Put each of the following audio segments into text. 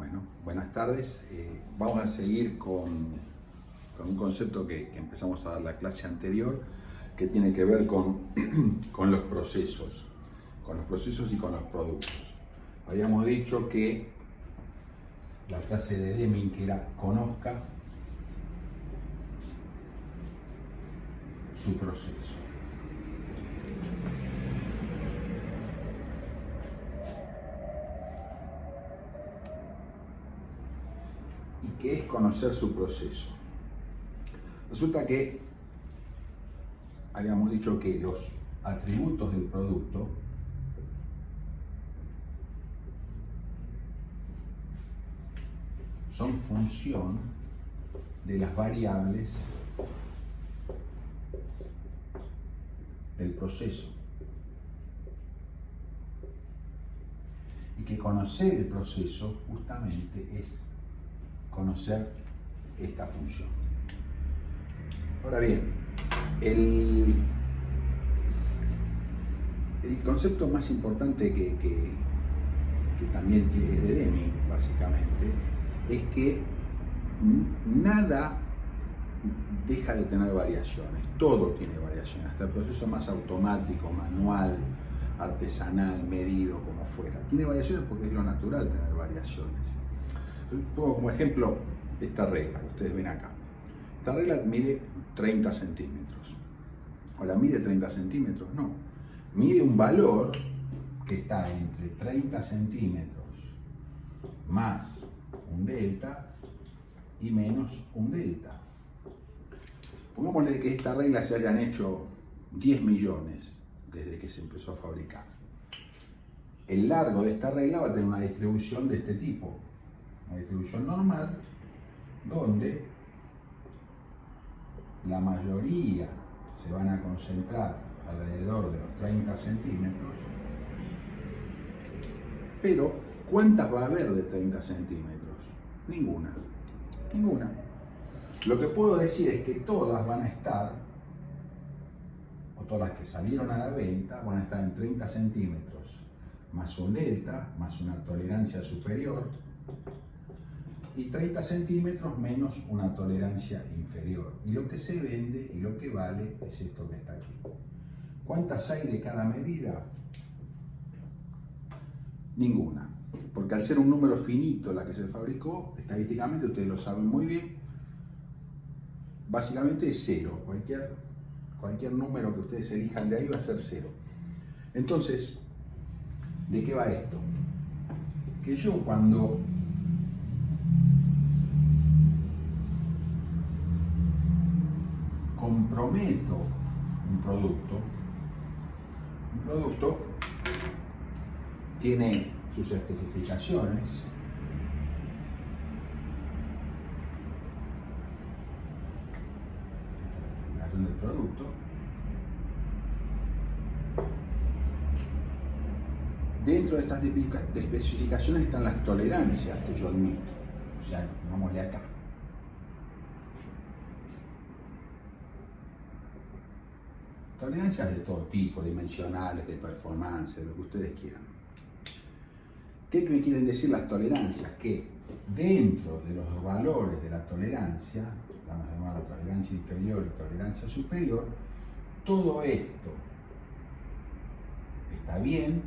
Bueno, buenas tardes. Vamos a seguir con un concepto que empezamos a dar la clase anterior, que tiene que ver con los procesos y con los productos. Habíamos dicho que la frase de Deming, que era conozca su proceso. ¿Y qué es conocer su proceso? Resulta que habíamos dicho que los atributos del producto son función de las variables del proceso. Y que conocer el proceso justamente es conocer esta función. Ahora bien, el concepto más importante que también es de Deming, básicamente, es que nada deja de tener variaciones, todo tiene variaciones, hasta el proceso más automático, manual, artesanal, medido, como fuera. Tiene variaciones porque es lo natural tener variaciones. Pongo como ejemplo esta regla que ustedes ven acá. Esta regla mide 30 centímetros. Ahora, ¿mide 30 centímetros? No. Mide un valor que está entre 30 centímetros más un delta y menos un delta. Pongámosle que esta regla se hayan hecho 10 millones desde que se empezó a fabricar. El largo de esta regla va a tener una distribución de este tipo. Una distribución normal, donde la mayoría se van a concentrar alrededor de los 30 centímetros, pero ¿cuántas va a haber de 30 centímetros? Ninguna. Lo que puedo decir es que todas van a estar, o todas las que salieron a la venta, van a estar en 30 centímetros, más un delta, más una tolerancia superior, y 30 centímetros menos una tolerancia inferior. Y lo que se vende y lo que vale es esto que está aquí. ¿Cuántas hay de cada medida? Ninguna. Porque al ser un número finito la que se fabricó, estadísticamente, ustedes lo saben muy bien, básicamente es cero. Cualquier número que ustedes elijan de ahí va a ser cero. Entonces, ¿de qué va esto? Que yo cuando comprometo un producto tiene sus especificaciones, esta es la especificación del producto. Dentro de estas especificaciones están las tolerancias que yo admito, o sea, pongámosle acá. Tolerancias de todo tipo, dimensionales, de performance, de lo que ustedes quieran. ¿Qué me quieren decir las tolerancias? Que dentro de los valores de la tolerancia, vamos a llamar la tolerancia inferior y tolerancia superior, todo esto está bien,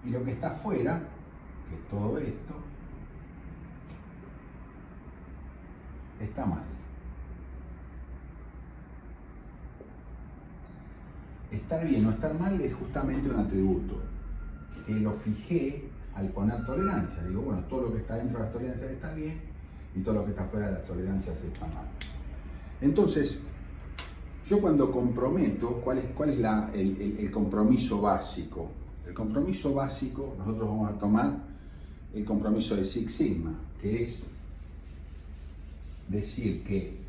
y lo que está afuera, que es todo esto, está mal. Estar bien o estar mal es justamente un atributo que lo fijé al poner tolerancia. Digo, bueno, todo lo que está dentro de las tolerancias está bien y todo lo que está fuera de las tolerancias está mal. Entonces, yo cuando comprometo, ¿cuál es el compromiso básico? El compromiso básico, nosotros vamos a tomar el compromiso de Six Sigma, que es decir que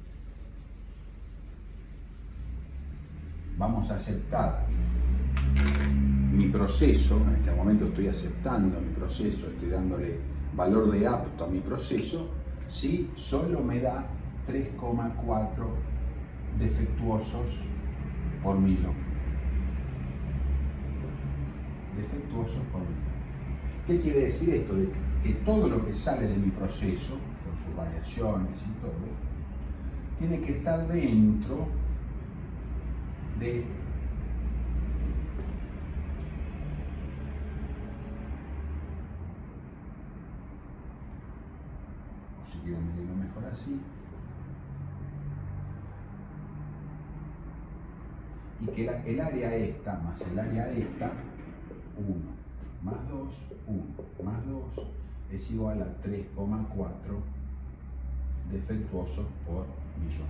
vamos a aceptar mi proceso, en este momento estoy aceptando mi proceso, estoy dándole valor de apto a mi proceso, si solo me da 3,4 defectuosos por millón. Defectuosos por millón. ¿Qué quiere decir esto? De que todo lo que sale de mi proceso, con sus variaciones y todo, tiene que estar dentro de o si quiero medirlo mejor así, y que el área esta más el área esta, 1 más 2, 1 más 2 es igual a 3,4 defectuosos por millón.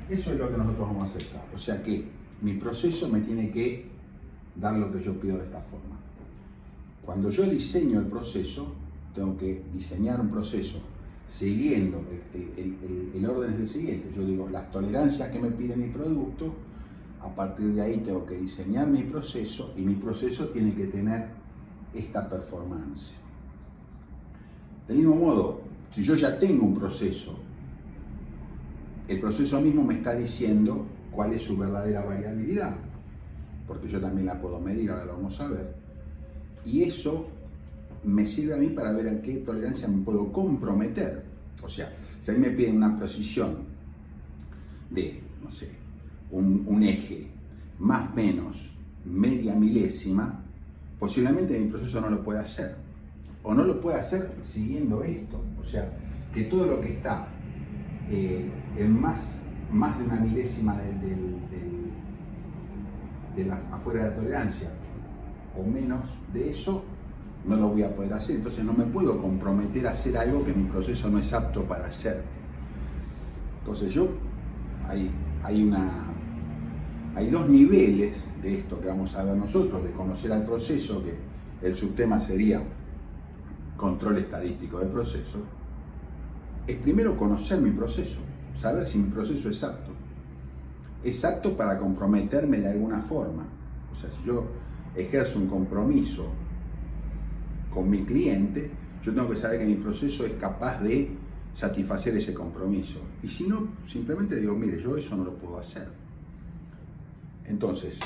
Eso es lo que nosotros vamos a aceptar. O sea que mi proceso me tiene que dar lo que yo pido de esta forma. Cuando yo diseño el proceso, tengo que diseñar un proceso siguiendo, el orden es el siguiente. Yo digo, las tolerancias que me pide mi producto, a partir de ahí tengo que diseñar mi proceso y mi proceso tiene que tener esta performance. Del mismo modo, si yo ya tengo un proceso, el proceso mismo me está diciendo cuál es su verdadera variabilidad, porque yo también la puedo medir, ahora lo vamos a ver, y eso me sirve a mí para ver a qué tolerancia me puedo comprometer. O sea, si a mí me piden una precisión de, no sé, un eje más o menos media milésima, posiblemente mi proceso no lo pueda hacer, o no lo puede hacer siguiendo esto. O sea, que todo lo que está en más de una milésima afuera de la tolerancia o menos de eso, no lo voy a poder hacer. Entonces no me puedo comprometer a hacer algo que mi proceso no es apto para hacer. Entonces hay dos niveles de esto que vamos a ver nosotros, de conocer al proceso, que el subtema sería control estadístico de proceso. Es primero conocer mi proceso, saber si mi proceso es apto. Es apto para comprometerme de alguna forma. O sea, si yo ejerzo un compromiso con mi cliente, yo tengo que saber que mi proceso es capaz de satisfacer ese compromiso. Y si no, simplemente digo, mire, yo eso no lo puedo hacer. Entonces,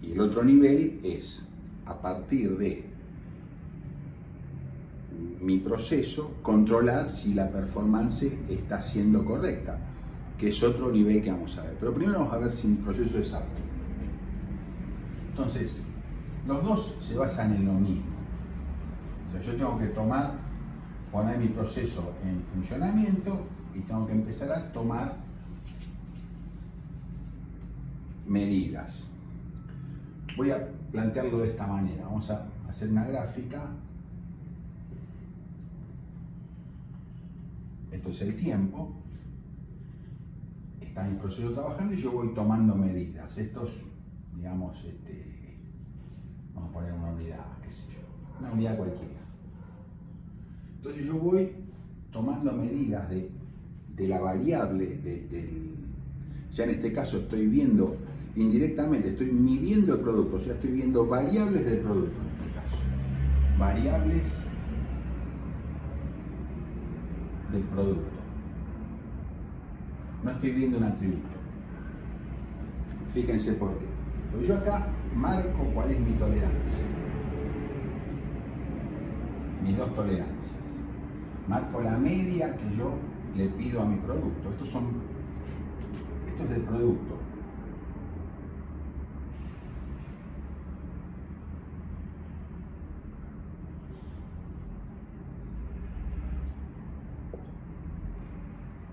y el otro nivel es, a partir de mi proceso, controlar si la performance está siendo correcta, que es otro nivel que vamos a ver. Pero primero vamos a ver si mi proceso es apto. Entonces, los dos se basan en lo mismo. O sea, yo tengo que poner mi proceso en funcionamiento y tengo que empezar a tomar medidas. Voy a plantearlo de esta manera. Vamos a hacer una gráfica. Esto es el tiempo. Está mi proceso trabajando y yo voy tomando medidas. Estos, digamos, vamos a poner una unidad, qué sé yo, una unidad cualquiera. Entonces yo voy tomando medidas de la variable, ya en este caso estoy viendo indirectamente, estoy midiendo el producto, o sea, estoy viendo variables del producto en este caso. Variables del producto. No estoy viendo un atributo. Fíjense por qué. Pues yo acá marco cuál es mi tolerancia. Mis dos tolerancias. Marco la media que yo le pido a mi producto. Esto es del producto.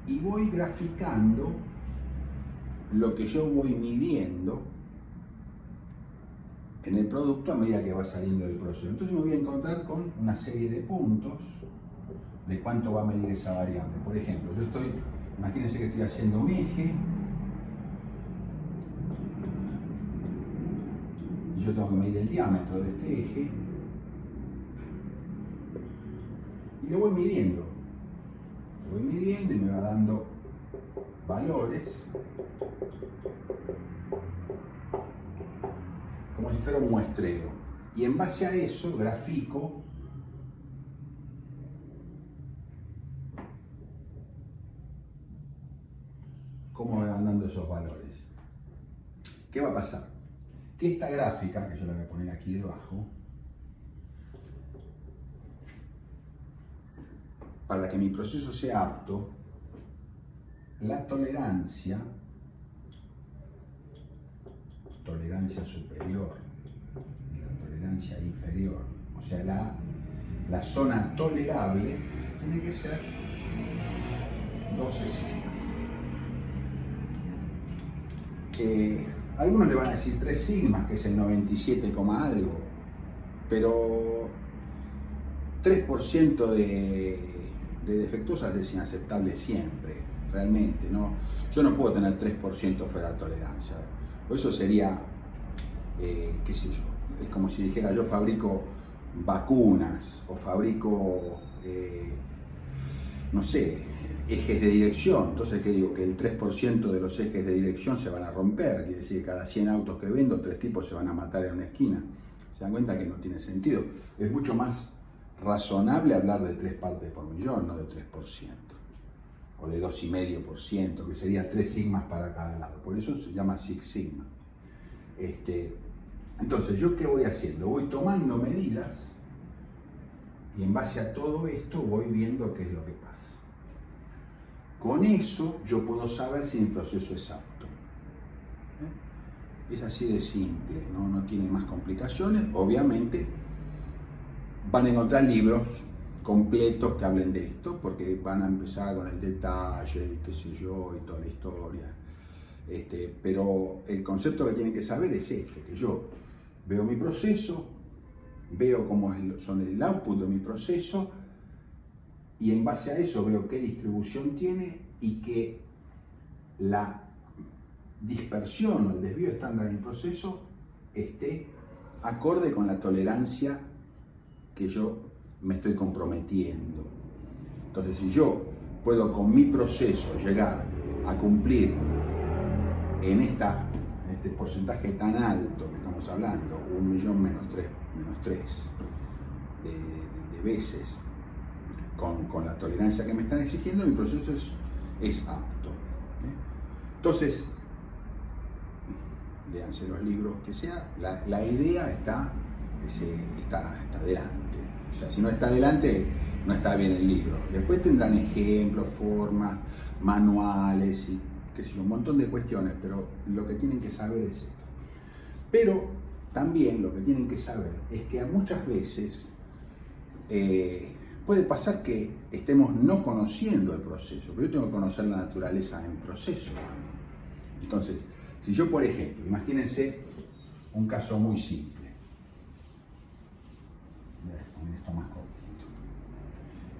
Y voy graficando lo que yo voy midiendo en el producto a medida que va saliendo del proceso. Entonces me voy a encontrar con una serie de puntos de cuánto va a medir esa variable. Por ejemplo, imagínense que estoy haciendo un eje y yo tengo que medir el diámetro de este eje y lo voy midiendo. Lo voy midiendo y me va dando valores como si fuera un muestreo. Y en base a eso grafico cómo me van dando esos valores. ¿Qué va a pasar? que esta gráfica, que yo la voy a poner aquí debajo, para que mi proceso sea apto, la tolerancia superior y la tolerancia inferior, o sea, la zona tolerable, tiene que ser 12 sigmas. Algunos le van a decir 3 sigmas, que es el 97, algo, pero 3% de defectuosas es inaceptable siempre, realmente, ¿no? Yo no puedo tener 3% fuera de tolerancia, por eso sería, qué sé yo, es como si dijera yo fabrico vacunas o fabrico, no sé, ejes de dirección. Entonces, ¿qué digo? Que el 3% de los ejes de dirección se van a romper, quiere decir que cada 100 autos que vendo, 3 tipos se van a matar en una esquina. ¿Se dan cuenta que no tiene sentido? Es mucho más razonable hablar de 3 partes por millón, no de 3%, o de 2,5%, que sería 3 sigmas para cada lado. Por eso se llama Six Sigma. Entonces, ¿yo qué voy haciendo? Voy tomando medidas y en base a todo esto voy viendo qué es lo que pasa. Con eso yo puedo saber si mi proceso es apto. Es así de simple, no tiene más complicaciones. Obviamente van a encontrar libros completos que hablen de esto, porque van a empezar con el detalle, qué sé yo, y toda la historia. Pero el concepto que tienen que saber es que yo veo mi proceso, veo cómo son el output de mi proceso, y en base a eso veo qué distribución tiene y que la dispersión o el desvío estándar en el proceso esté acorde con la tolerancia que yo me estoy comprometiendo. Entonces, si yo puedo con mi proceso llegar a cumplir en este porcentaje tan alto que estamos hablando, 1.000.000 menos 3 de veces, con la tolerancia que me están exigiendo, mi proceso es apto. Entonces, léanse los libros que sea, la idea está adelante. O sea, si no está adelante, no está bien el libro. Después tendrán ejemplos, formas, manuales y qué sé yo, un montón de cuestiones, pero lo que tienen que saber es esto. Pero también lo que tienen que saber es que muchas veces puede pasar que estemos no conociendo el proceso, pero yo tengo que conocer la naturaleza en proceso también. Entonces, si yo, por ejemplo, imagínense un caso muy simple. Voy a poner esto más cortito.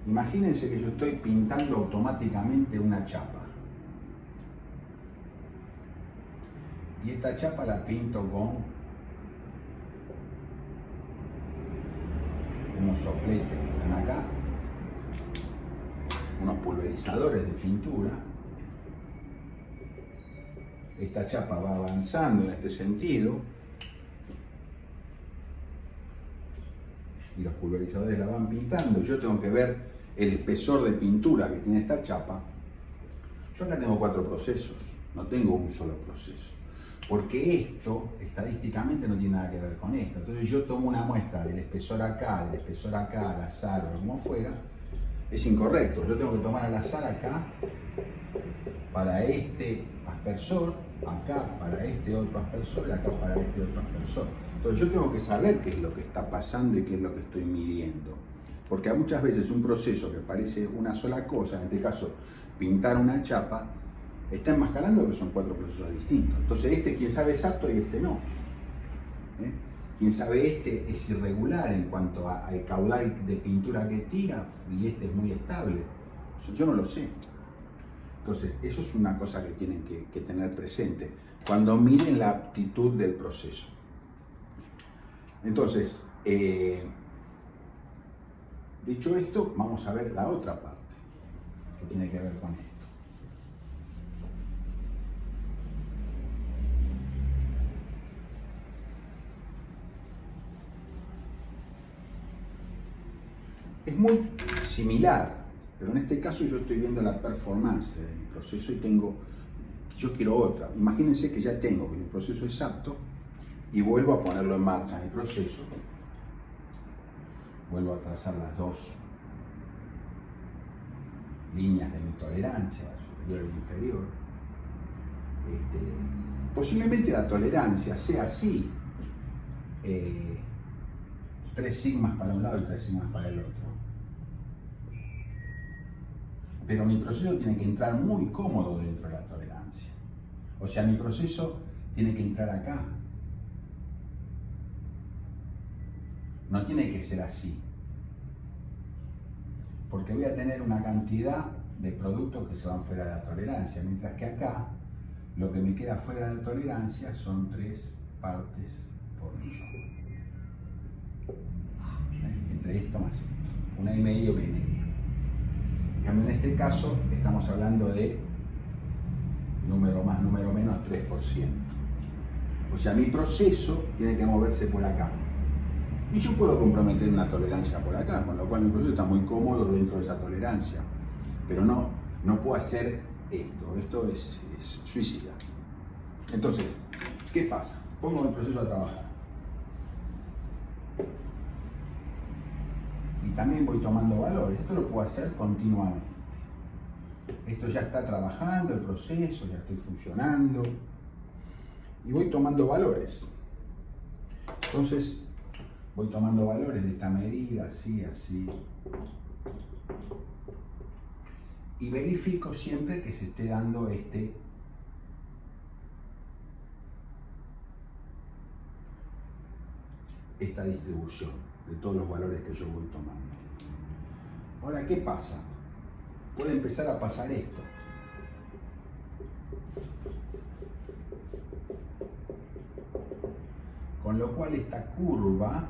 Imagínense que yo estoy pintando automáticamente una chapa. Y esta chapa la pinto con unos sopletes que están acá, unos pulverizadores de pintura. Esta chapa va avanzando en este sentido y los pulverizadores la van pintando. Yo tengo que ver el espesor de pintura que tiene esta chapa. Yo acá tengo 4 procesos, no tengo un solo proceso, porque esto estadísticamente no tiene nada que ver con esto. Entonces yo tomo una muestra del espesor acá, al azar o como fuera. Es incorrecto. Yo tengo que tomar al azar acá para este aspersor, acá para este otro aspersor y acá para este otro aspersor. Entonces yo tengo que saber qué es lo que está pasando y qué es lo que estoy midiendo. Porque muchas veces un proceso que parece una sola cosa, en este caso pintar una chapa, está enmascarando que son 4 procesos distintos. Entonces quien sabe es apto y no. Quien sabe es irregular en cuanto al caudal de pintura que tira y es muy estable. Yo no lo sé. Entonces, eso es una cosa que tienen que tener presente cuando miren la aptitud del proceso. Entonces, dicho esto, vamos a ver la otra parte que tiene que ver con esto. Es muy similar, pero en este caso yo estoy viendo la performance de mi proceso y yo quiero otra. Imagínense que ya tengo que mi proceso es apto y vuelvo a ponerlo en marcha en el proceso. Vuelvo a trazar las dos líneas de mi tolerancia, la superior y la inferior. Posiblemente la tolerancia sea así, 3 sigmas para un lado y 3 sigmas para el otro. Pero mi proceso tiene que entrar muy cómodo dentro de la tolerancia. O sea, mi proceso tiene que entrar acá. No tiene que ser así. Porque voy a tener una cantidad de productos que se van fuera de la tolerancia, mientras que acá lo que me queda fuera de la tolerancia son 3 partes por millón. Entre esto más esto. 1,5 y 1,5. En cambio, en este caso estamos hablando de número más, número menos 3%. O sea, mi proceso tiene que moverse por acá. Y yo puedo comprometer una tolerancia por acá, con lo cual mi proceso está muy cómodo dentro de esa tolerancia. Pero no puedo hacer esto. Esto es suicida. Entonces, ¿qué pasa? Pongo mi proceso a trabajar. Y también voy tomando valores. Esto lo puedo hacer continuamente. Esto ya está trabajando, el proceso, ya estoy funcionando. Y voy tomando valores. Entonces, voy tomando valores de esta medida, así, así. Y verifico siempre que se esté dando esta distribución de todos los valores que yo voy tomando. Ahora, ¿qué pasa? Puede empezar a pasar esto. Con lo cual esta curva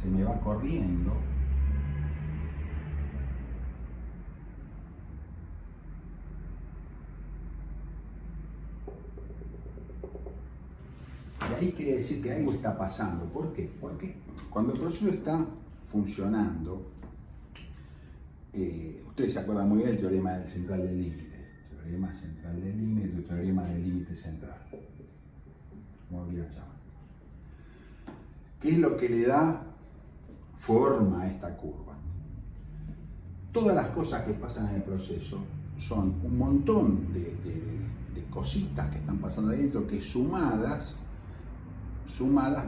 se me va corriendo y ahí quiere decir que algo está pasando. ¿Por qué? Porque cuando el proceso está funcionando, ustedes se acuerdan muy bien del teorema del central del límite. Teorema central del límite, teorema del límite central. Como lo quieran llamar. ¿Qué es lo que le da forma a esta curva? Todas las cosas que pasan en el proceso son un montón de cositas que están pasando adentro que sumadas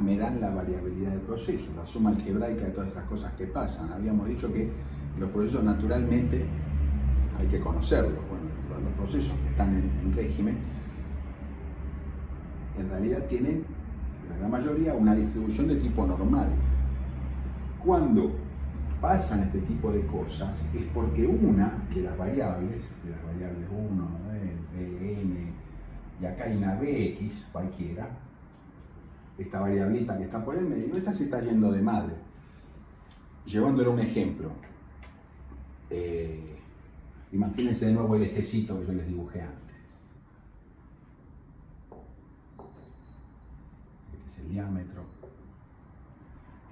me dan la variabilidad del proceso, la suma algebraica de todas esas cosas que pasan. Habíamos dicho que los procesos naturalmente hay que conocerlos. Bueno, los procesos que están en régimen en realidad tienen, la gran mayoría, una distribución de tipo normal. Cuando pasan este tipo de cosas es porque una de las variables 1, Bn, y acá hay una Bx cualquiera, esta variablita que está por el medio, esta se está yendo de madre. Llevándole un ejemplo, imagínense de nuevo el ejecito que yo les dibujé antes. Este es el diámetro.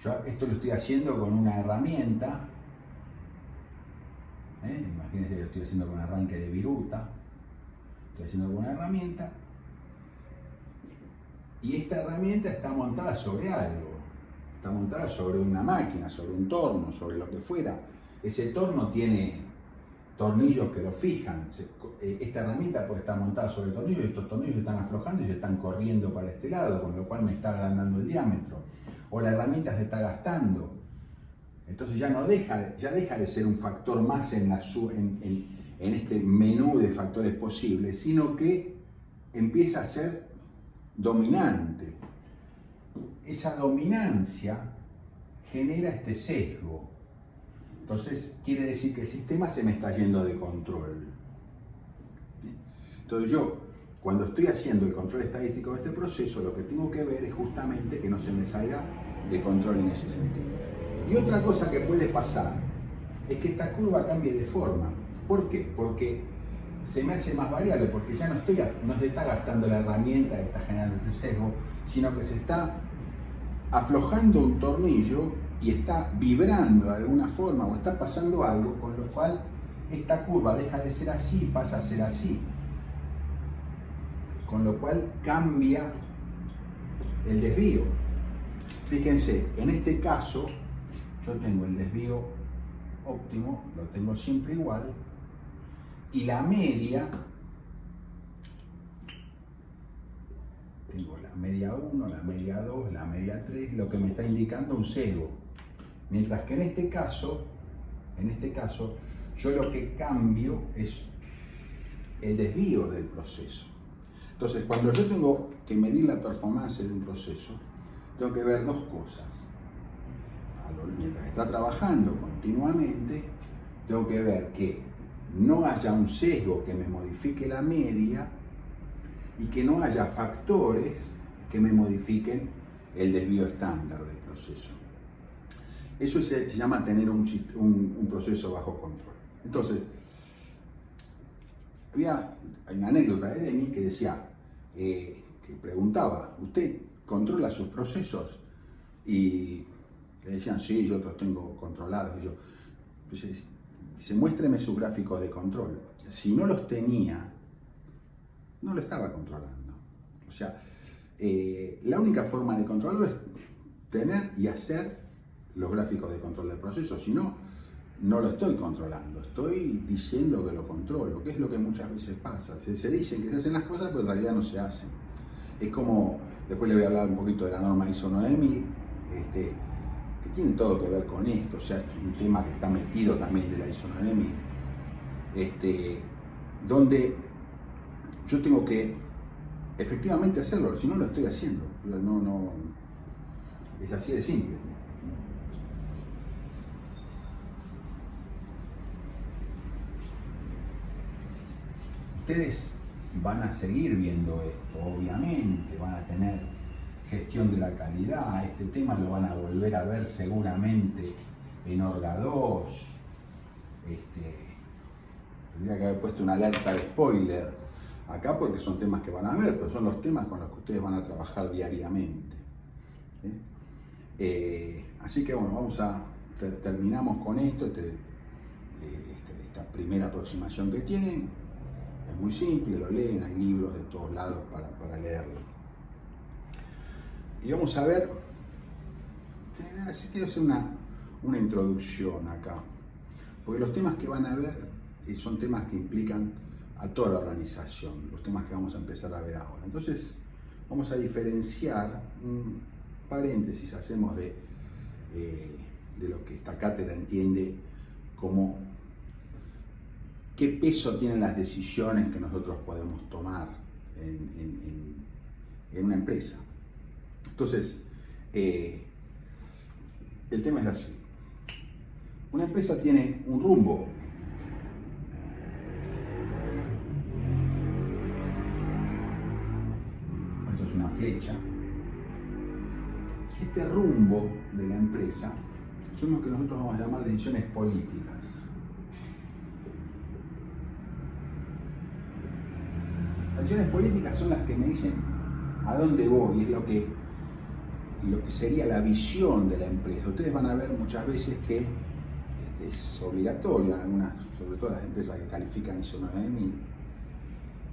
Yo esto lo estoy haciendo con una herramienta. Imagínense que lo estoy haciendo con un arranque de viruta. Estoy haciendo con una herramienta. Y esta herramienta está montada sobre algo. Está montada sobre una máquina, sobre un torno, sobre lo que fuera. Ese torno tiene tornillos que lo fijan. Esta herramienta puede estar montada sobre tornillos y estos tornillos están aflojando y se están corriendo para este lado, con lo cual me está agrandando el diámetro. O la herramienta se está gastando. Entonces ya deja de ser un factor más en este menú de factores posibles, sino que empieza a ser dominante. Esa dominancia genera este sesgo. Entonces quiere decir que el sistema se me está yendo de control. Entonces yo, cuando estoy haciendo el control estadístico de este proceso, lo que tengo que ver es justamente que no se me salga de control en ese sentido. Y otra cosa que puede pasar es que esta curva cambie de forma. ¿Por qué? Porque se me hace más variable, porque ya no se está gastando la herramienta que está generando ese sesgo, sino que se está aflojando un tornillo y está vibrando de alguna forma o está pasando algo, con lo cual esta curva deja de ser así y pasa a ser así. Con lo cual cambia el desvío. Fíjense, en este caso yo tengo el desvío óptimo, lo tengo siempre igual, y la media, tengo la media 1, la media 2, la media 3, lo que me está indicando un sesgo. Mientras que en este caso, yo lo que cambio es el desvío del proceso. Entonces, cuando yo tengo que medir la performance de un proceso, tengo que ver dos cosas. Mientras está trabajando continuamente, tengo que ver que no haya un sesgo que me modifique la media y que no haya factores que me modifiquen el desvío estándar del proceso. Eso se llama tener un proceso bajo control. Entonces, hay una anécdota de Deming que decía, que preguntaba, ¿usted controla sus procesos? Y le decían, sí, yo los tengo controlados. Y yo, dice, muéstreme sus gráficos de control. Si no los tenía, no lo estaba controlando. O sea, la única forma de controlarlo es tener y hacer los gráficos de control del proceso. Si no, no lo estoy controlando, estoy diciendo que lo controlo, que es lo que muchas veces pasa. Se dicen que se hacen las cosas, pero en realidad no se hacen. Es como, después le voy a hablar un poquito de la norma ISO 9000, que tiene todo que ver con esto, o sea, es un tema que está metido también de la ISO 9000, donde yo tengo que efectivamente hacerlo, si no lo estoy haciendo, no, es así de simple. Ustedes van a seguir viendo esto, obviamente, van a tener gestión de la calidad, este tema lo van a volver a ver seguramente en Orga 2, tendría que haber puesto una alerta de spoiler acá porque son temas que van a ver, pero son los temas con los que ustedes van a trabajar diariamente. Así que bueno, terminamos con esto, esta primera aproximación que tienen. Es muy simple, lo leen, hay libros de todos lados para leerlo. Y vamos a ver, así que hacer una introducción acá, porque los temas que van a ver son temas que implican a toda la organización, los temas que vamos a empezar a ver ahora. Entonces, vamos a diferenciar, un paréntesis hacemos de lo que esta cátedra entiende como qué peso tienen las decisiones que nosotros podemos tomar en una empresa. Entonces, el tema es así. Una empresa tiene un rumbo. Esto es una flecha. Este rumbo de la empresa son los que nosotros vamos a llamar decisiones políticas. Las decisiones políticas son las que me dicen a dónde voy, es lo que sería la visión de la empresa. Ustedes van a ver muchas veces que es obligatorio en algunas, sobre todo las empresas que califican ISO 9000,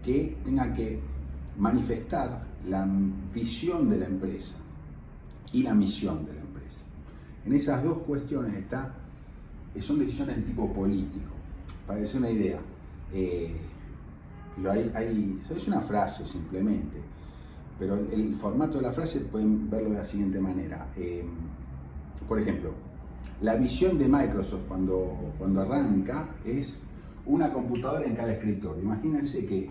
que tengan que manifestar la visión de la empresa y la misión de la empresa. En esas dos cuestiones son decisiones de tipo político. Para decir una idea, es una frase simplemente, pero el formato de la frase pueden verlo de la siguiente manera. Por ejemplo, la visión de Microsoft cuando arranca es una computadora en cada escritorio. Imagínense que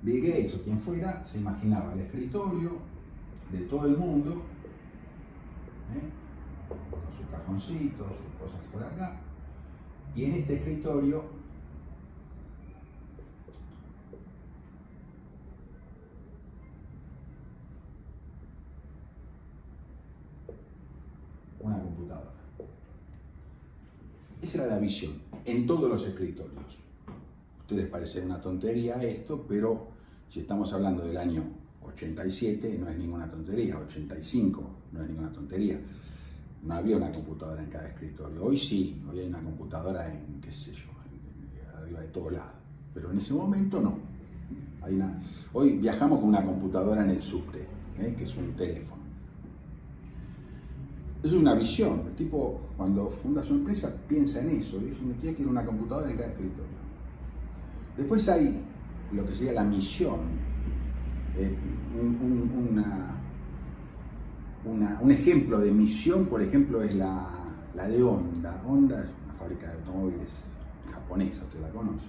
Bill Gates o quien fuera se imaginaba el escritorio de todo el mundo, con sus cajoncitos, sus cosas por acá, y en este escritorio una computadora. Esa era la visión en todos los escritorios. Ustedes parecen una tontería esto, pero si estamos hablando del año 87 no es ninguna tontería, 85 no es ninguna tontería. No había una computadora en cada escritorio. Hoy sí, hoy hay una computadora en, qué sé yo, arriba de todos lados. Pero en ese momento no. Hoy viajamos con una computadora en el subte, que es un teléfono. es una visión. El tipo, cuando funda su empresa, piensa en eso. Dice, me tiene que ir una computadora en cada escritorio. Después hay lo que sería la misión. Un ejemplo de misión, por ejemplo, es la de Honda. Honda es una fábrica de automóviles japonesa, usted la conoce.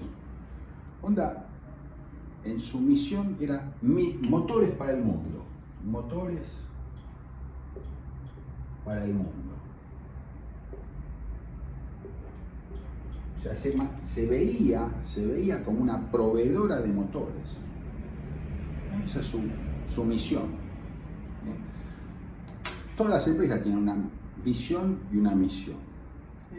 Honda, en su misión, era motores para el mundo. Motores para el mundo. O sea, se veía como una proveedora de motores. Esa es su misión. Todas las empresas tienen una visión y una misión.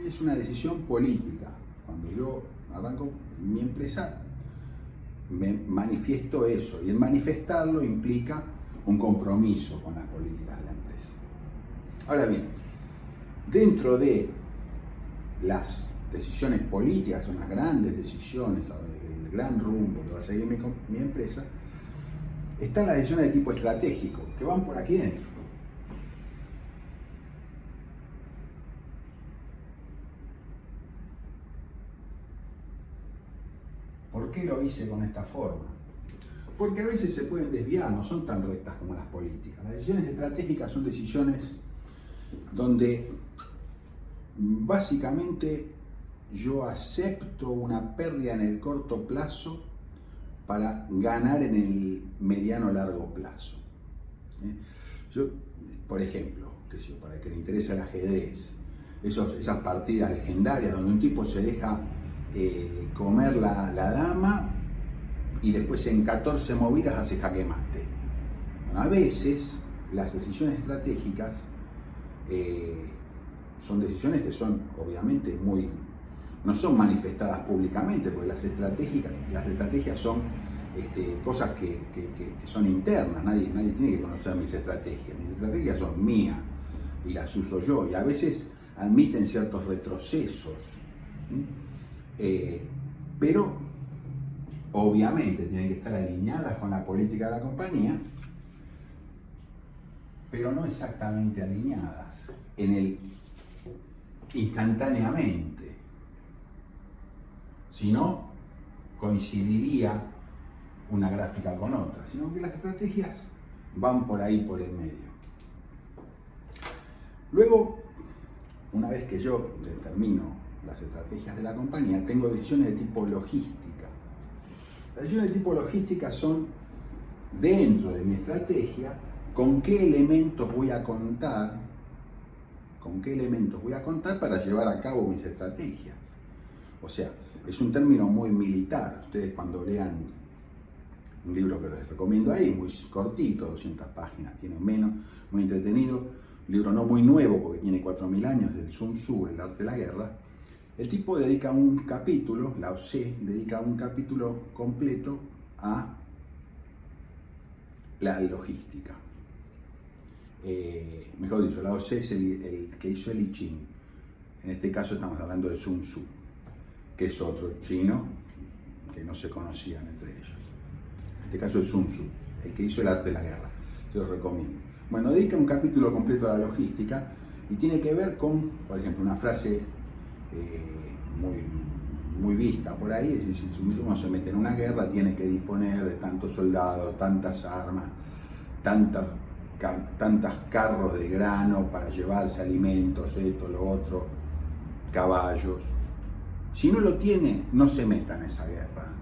Es una decisión política. Cuando yo arranco mi empresa, me manifiesto eso. Y el manifestarlo implica un compromiso con las políticas de la empresa. Ahora bien, dentro de las decisiones políticas, son las grandes decisiones, el gran rumbo que va a seguir mi empresa, están las decisiones de tipo estratégico, que van por aquí dentro. ¿Por qué lo hice con esta forma? Porque a veces se pueden desviar, no son tan rectas como las políticas. Las decisiones estratégicas son decisiones donde básicamente yo acepto una pérdida en el corto plazo para ganar en el mediano o largo plazo. Yo, por ejemplo, para el que le interesa el ajedrez, esas partidas legendarias donde un tipo se deja comer la dama y después en 14 movidas hace jaque mate. Bueno, a veces las decisiones estratégicas son decisiones que son obviamente no son manifestadas públicamente, porque las estrategias son cosas que son internas, nadie tiene que conocer mis estrategias son mías y las uso yo, y a veces admiten ciertos retrocesos, pero obviamente tienen que estar alineadas con la política de la compañía, pero no exactamente alineadas instantáneamente, sino coincidiría una gráfica con otra, sino que las estrategias van por ahí, por el medio. Luego, una vez que yo determino las estrategias de la compañía, tengo decisiones de tipo logística. Las decisiones de tipo logística son, dentro de mi estrategia, con qué elementos voy a contar para llevar a cabo mis estrategias. O sea, es un término muy militar. Ustedes cuando lean un libro que les recomiendo ahí, muy cortito, 200 páginas, tiene menos, muy entretenido, un libro no muy nuevo porque tiene 4000 años, del Sun Tzu, El arte de la guerra. El tipo dedica un capítulo, Lao Tse dedica un capítulo completo a la logística. Mejor dicho, Lao Tse es el que hizo el I Ching. En este caso estamos hablando de Sun Tzu, que es otro chino que no se conocían entre ellos. En este caso es Sun Tzu, el que hizo el arte de la guerra. Se los recomiendo. Bueno, dedica un capítulo completo a la logística y tiene que ver con, por ejemplo, una frase muy vista por ahí, es decir, si uno se mete en una guerra tiene que disponer de tantos soldados, tantas armas, tantos carros de grano para llevarse alimentos, esto, lo otro, caballos. Si no lo tiene, no se meta en esa guerra.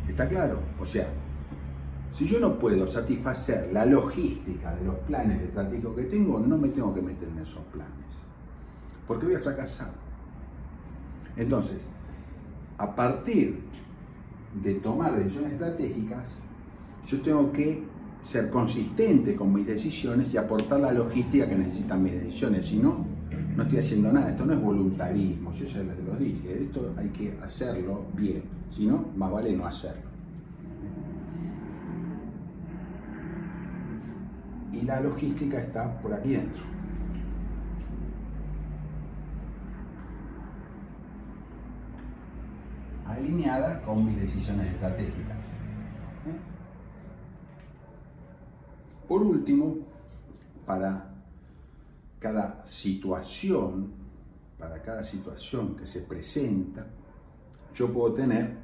¿Está claro? O sea, si yo no puedo satisfacer la logística de los planes estratégicos que tengo, no me tengo que meter en esos planes, porque voy a fracasar. Entonces, a partir de tomar decisiones estratégicas, yo tengo que ser consistente con mis decisiones y aportar la logística que necesitan mis decisiones. Si no, no estoy haciendo nada. Esto no es voluntarismo, yo ya les lo dije. Esto hay que hacerlo bien. Si no, más vale no hacerlo. Y la logística está por aquí dentro. Alineada con mis decisiones estratégicas. Por último, para cada situación, para cada situación que se presenta, yo puedo tener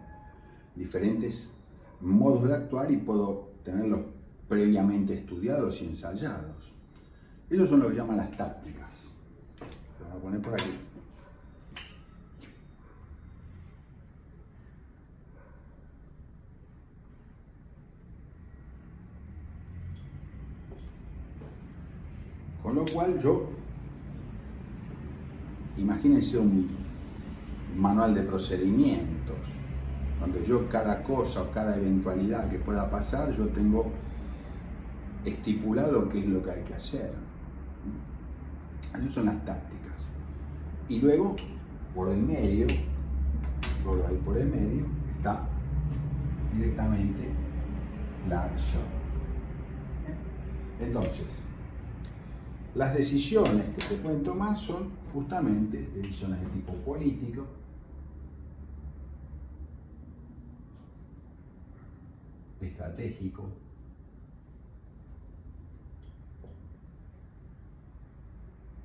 diferentes modos de actuar y puedo tenerlos previamente estudiados y ensayados. Esos son lo que llaman las tácticas. Lo voy a poner por aquí. Con lo cual imagínense un manual de procedimientos, donde yo cada cosa o cada eventualidad que pueda pasar, yo tengo estipulado qué es lo que hay que hacer. Esas son las tácticas. Y luego, por el medio, solo ahí por el medio, está directamente la acción. Entonces, las decisiones que se pueden tomar son justamente decisiones de tipo político, estratégico,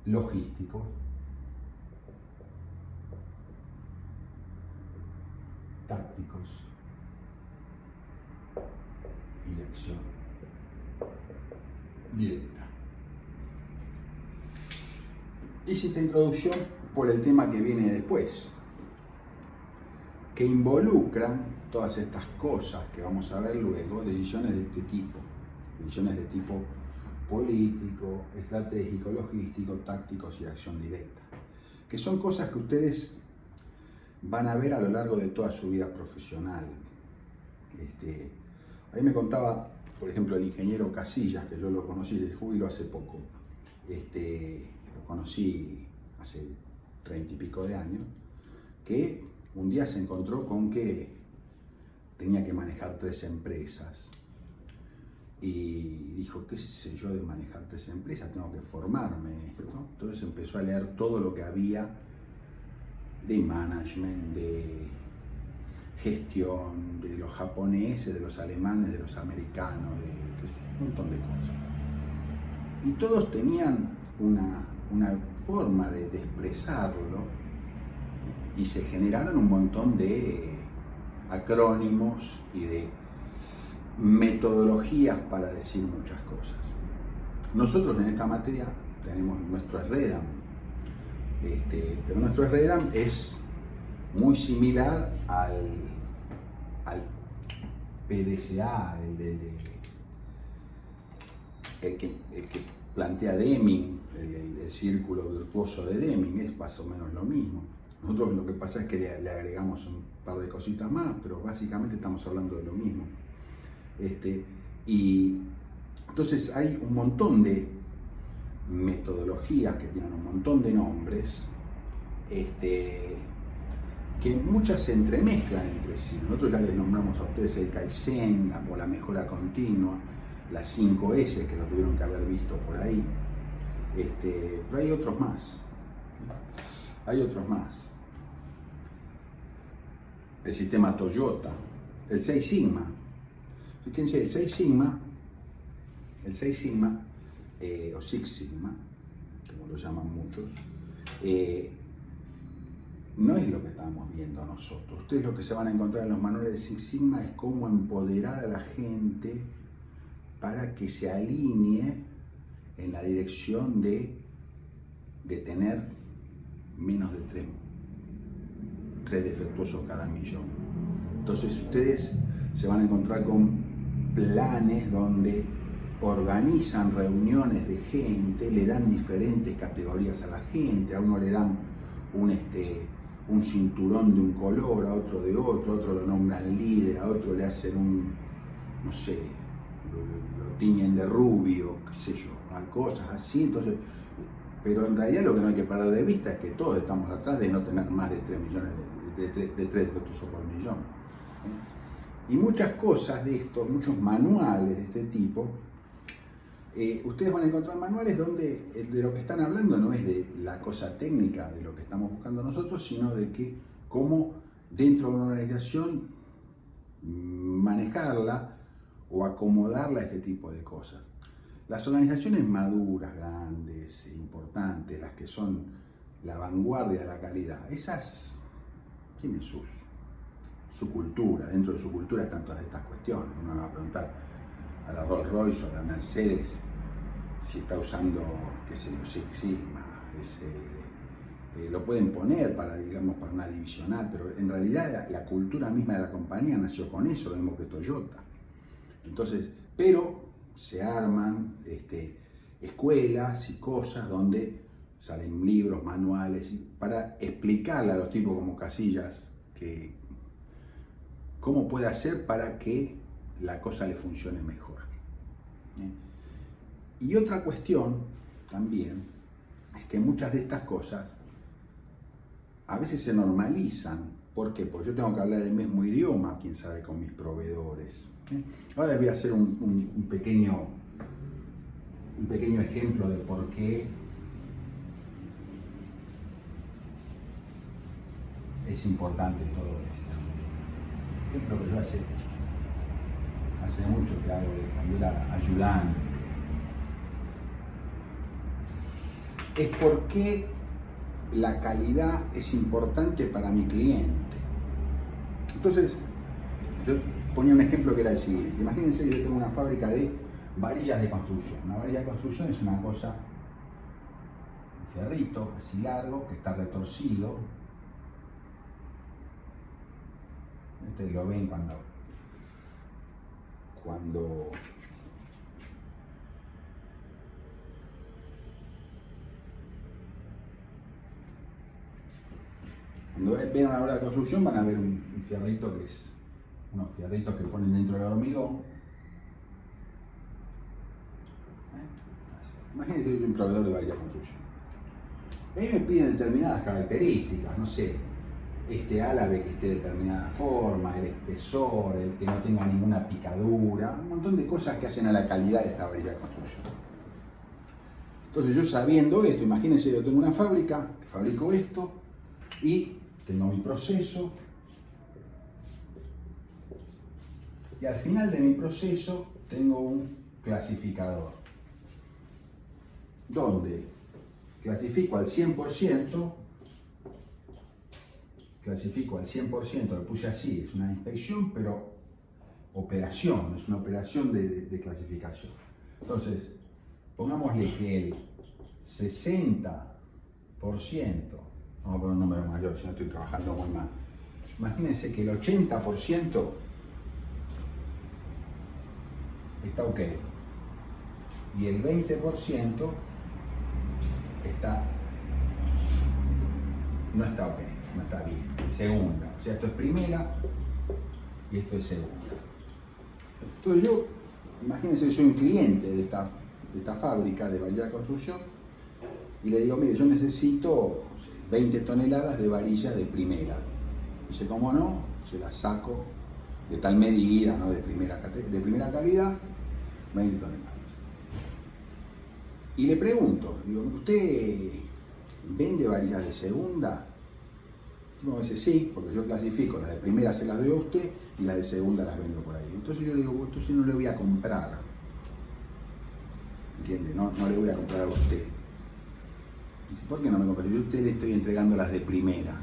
logístico, tácticos y de acción directa. Hice esta introducción por el tema que viene después, que involucran todas estas cosas que vamos a ver luego, decisiones de este tipo, decisiones de tipo político, estratégico, logístico, tácticos y acción directa, que son cosas que ustedes van a ver a lo largo de toda su vida profesional. Ahí me contaba, por ejemplo, el ingeniero Casillas, que yo lo conocí, se jubiló hace poco, lo conocí hace 30 y pico de años, que un día se encontró con que tenía que manejar 3 empresas y dijo, qué sé yo de manejar 3 empresas, tengo que formarme en esto. Entonces empezó a leer todo lo que había de management, de gestión, de los japoneses, de los alemanes, de los americanos, de un montón de cosas. Y todos tenían una forma de expresarlo y se generaron un montón de acrónimos y de metodologías para decir muchas cosas. Nosotros en esta materia tenemos nuestro SREDAM, pero nuestro SREDAM es muy similar al PDCA, el que plantea Deming, el círculo virtuoso de Deming, es más o menos lo mismo. Nosotros lo que pasa es que le agregamos un par de cositas más, pero básicamente estamos hablando de lo mismo. Y entonces hay un montón de metodologías que tienen un montón de nombres, que muchas se entremezclan entre sí. Nosotros ya les nombramos a ustedes el Kaizen o la mejora continua, las 5 S que lo tuvieron que haber visto por ahí, pero hay otros más. Hay otros más. El sistema Toyota, el 6 Sigma. Fíjense, el 6 Sigma, o Six Sigma, como lo llaman muchos, no es lo que estábamos viendo nosotros. Ustedes lo que se van a encontrar en los manuales de Six Sigma es cómo empoderar a la gente para que se alinee en la dirección de tener menos de 3 defectuosos cada millón. Entonces ustedes se van a encontrar con planes donde organizan reuniones de gente, le dan diferentes categorías a la gente, a uno le dan un cinturón de un color, a otro de otro lo nombran líder, a otro le hacen no sé, lo tiñen de rubio, qué sé yo, cosas así. Entonces, pero en realidad lo que no hay que perder de vista es que todos estamos atrás de no tener más de 3 millones de 3 defectuosos por millón. Y muchas cosas de estos, muchos manuales de este tipo, ustedes van a encontrar manuales donde de lo que están hablando no es de la cosa técnica de lo que estamos buscando nosotros, sino de que cómo dentro de una organización manejarla o acomodarla a este tipo de cosas. las organizaciones maduras, grandes, importantes, las que son la vanguardia de la calidad, esas tienen su cultura. Dentro de su cultura están todas estas cuestiones. Uno va a preguntar a la Rolls Royce o a la Mercedes si está usando, qué sé yo, Six Sigma. Lo pueden poner para, digamos, para una divisional, pero en realidad la cultura misma de la compañía nació con eso, lo mismo que Toyota. Entonces, pero se arman escuelas y cosas donde salen libros, manuales, para explicarle a los tipos como Casillas que cómo puede hacer para que la cosa le funcione mejor. Y otra cuestión también es que muchas de estas cosas a veces se normalizan. ¿Por qué? Porque yo tengo que hablar el mismo idioma, quién sabe, con mis proveedores. Ahora les voy a hacer un pequeño ejemplo de por qué es importante todo esto. Ejemplo que yo hace mucho que hago de cuando era ayudante. Es porque la calidad es importante para mi cliente. Entonces, yo ponía un ejemplo que era el siguiente. Imagínense que yo tengo una fábrica de varillas de construcción. Una varilla de construcción es una cosa, un fierrito así largo, que está retorcido. Ustedes lo ven cuando ven una obra de construcción, van a ver un fierrito que es unos fierritos que ponen dentro del hormigón. Imagínense que soy un proveedor de varillas de construcción. Ahí me piden determinadas características, no sé, este álabe que esté de determinada forma, el espesor, el que no tenga ninguna picadura, un montón de cosas que hacen a la calidad de esta varilla de construcción. Entonces yo sabiendo esto, imagínense que yo tengo una fábrica, que fabrico esto, y tengo mi proceso, y al final de mi proceso tengo un clasificador, donde clasifico al 100%, lo puse así, es una inspección, pero operación, es una operación de clasificación. Entonces, pongámosle que el 60%, vamos a poner un número mayor, si no estoy trabajando muy mal. Imagínense que el 80% está ok y el 20% no está ok, no está bien, es segunda. O sea, esto es primera y esto es segunda. Entonces yo, imagínense que soy un cliente de esta fábrica de varilla de construcción y le digo, mire, yo necesito 20 toneladas de varilla de primera. Dice, ¿cómo no? Se las saco de tal medida, ¿no? de primera calidad, 20 toneladas. Y le pregunto, digo, ¿usted vende varillas de segunda? Y me dice, sí, porque yo clasifico, las de primera se las doy a usted y las de segunda las vendo por ahí. Entonces yo le digo, entonces no le voy a comprar. ¿Entiende? No le voy a comprar a usted. Dice, ¿por qué no me compra? Yo a usted le estoy entregando las de primera.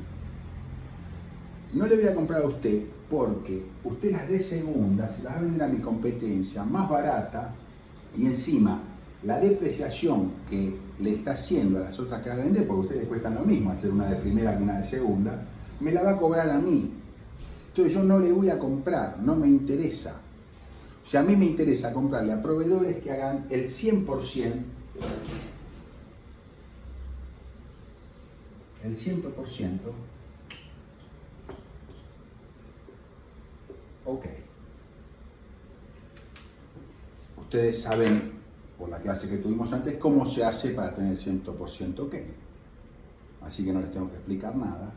No le voy a comprar a usted porque usted las de segunda se las va a vender a mi competencia más barata y encima la depreciación que le está haciendo a las otras que va a vender, porque a ustedes cuestan lo mismo hacer una de primera que una de segunda, me la va a cobrar a mí. Entonces yo no le voy a comprar, no me interesa. O sea, a mí me interesa comprarle a proveedores que hagan el 100%, ok. Ustedes saben, por la clase que tuvimos antes, cómo se hace para tener el 100% ok. Así que no les tengo que explicar nada.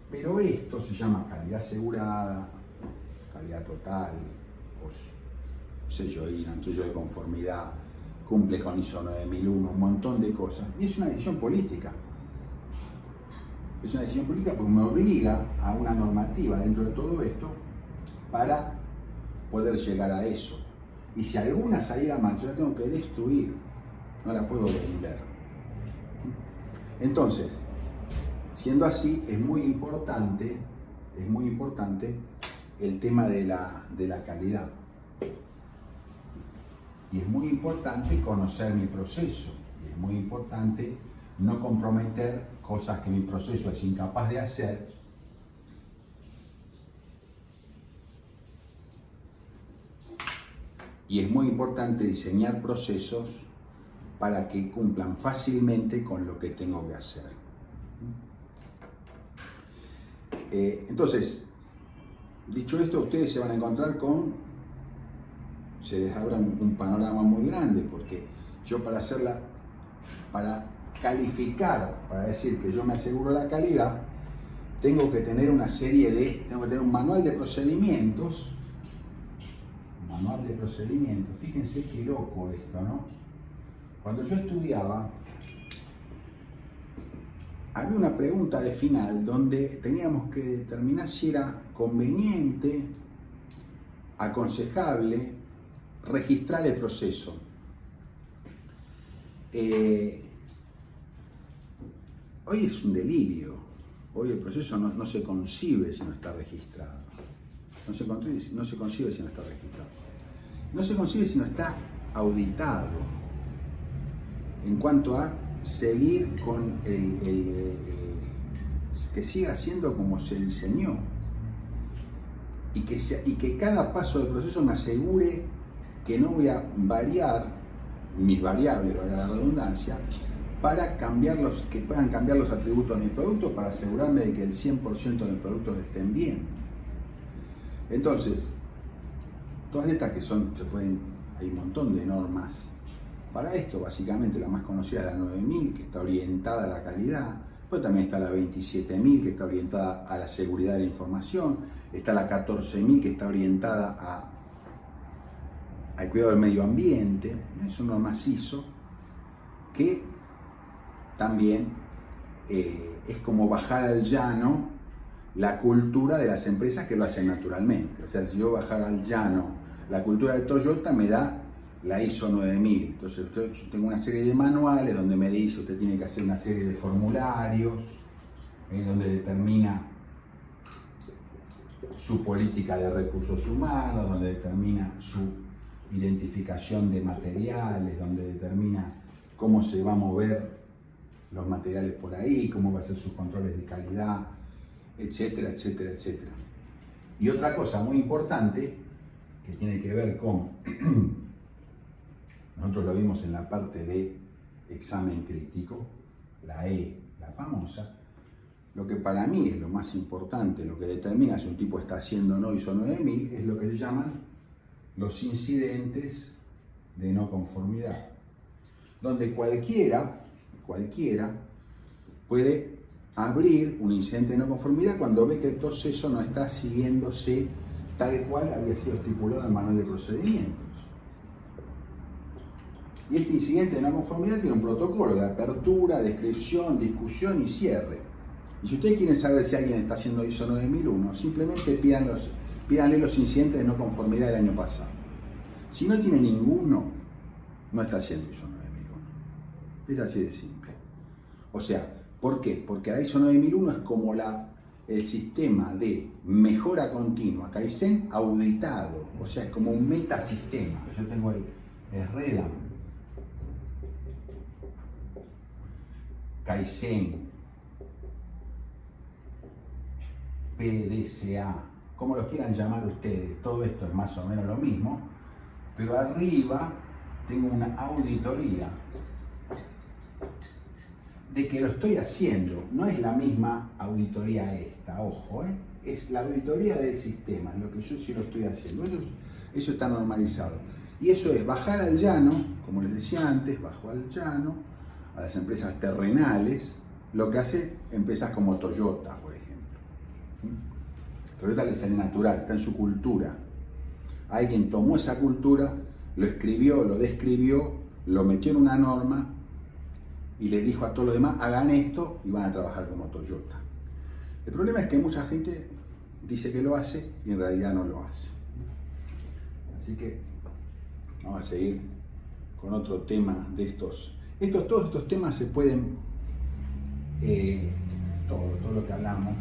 Pero esto se llama calidad asegurada, calidad total, o sello INAM, sello de conformidad, cumple con ISO 9001, un montón de cosas. Y es una decisión política. Es una decisión política porque me obliga a una normativa dentro de todo esto para poder llegar a eso. Y si alguna saliera mal, yo la tengo que destruir, no la puedo vender. Entonces, siendo así, es muy importante el tema de la calidad. Y es muy importante conocer mi proceso. Y es muy importante no comprometer cosas que mi proceso es incapaz de hacer. Y es muy importante diseñar procesos para que cumplan fácilmente con lo que tengo que hacer. Entonces, dicho esto, ustedes se van a encontrar se les abre un panorama muy grande, porque yo para calificar, para decir que yo me aseguro la calidad, tengo que tener un manual de procedimientos. Fíjense qué loco esto, ¿no? Cuando yo estudiaba, había una pregunta de final donde teníamos que determinar si era conveniente, aconsejable, registrar el proceso. Hoy es un delirio. Hoy el proceso no se concibe si no está registrado. No se concibe si no está registrado. No se concibe si no está auditado. En cuanto a seguir con que siga siendo como se diseñó. Y que cada paso del proceso me asegure que no voy a variar mis variables, valga la redundancia, para que puedan cambiar los atributos de mi producto, para asegurarme de que el 100% de mis productos estén bien. Entonces, todas estas hay un montón de normas para esto. Básicamente la más conocida es la 9000, que está orientada a la calidad, pero también está la 27000, que está orientada a la seguridad de la información, está la 14000, que está orientada al cuidado del medio ambiente. Son normas ISO que también es como bajar al llano la cultura de las empresas que lo hacen naturalmente. O sea, si yo bajara al llano la cultura de Toyota, me da la ISO 9000. Entonces yo tengo una serie de manuales donde me dice usted tiene que hacer una serie de formularios, donde determina su política de recursos humanos, donde determina su identificación de materiales, donde determina cómo se va a mover los materiales por ahí, cómo va a ser sus controles de calidad, etcétera, etcétera, etcétera. Y otra cosa muy importante que tiene que ver con, nosotros lo vimos en la parte de examen crítico, la la famosa, lo que para mí es lo más importante, lo que determina si un tipo está haciendo o no ISO 9000, es lo que se llaman los incidentes de no conformidad, donde cualquiera puede abrir un incidente de no conformidad cuando ve que el proceso no está siguiéndose tal cual había sido estipulado en el manual de procedimientos. Y este incidente de no conformidad tiene un protocolo de apertura, descripción, discusión y cierre. Y si ustedes quieren saber si alguien está haciendo ISO 9001, simplemente pídanle los incidentes de no conformidad del año pasado. Si no tiene ninguno, no está haciendo ISO 9001. Es así de simple. O sea, ¿por qué? Porque la ISO 9001 es como el sistema de mejora continua, Kaizen auditado. O sea, es como un metasistema. Yo tengo el REDAM, Kaizen, PDCA, como los quieran llamar ustedes, todo esto es más o menos lo mismo, pero arriba tengo una auditoría de que lo estoy haciendo. No es la misma auditoría esta, ojo, es la auditoría del sistema, lo que yo sí lo estoy haciendo. Eso está normalizado. Y eso es bajar al llano, como les decía antes, bajo al llano, a las empresas terrenales, lo que hace empresas como Toyota, por ejemplo. Toyota le sale natural, está en su cultura. Alguien tomó esa cultura, lo escribió, lo describió, lo metió en una norma y le dijo a todos los demás, hagan esto y van a trabajar como Toyota. El problema es que mucha gente dice que lo hace y en realidad no lo hace. Así que Vamos a seguir con otro tema de estos. Todos estos temas se pueden, todo lo que hablamos,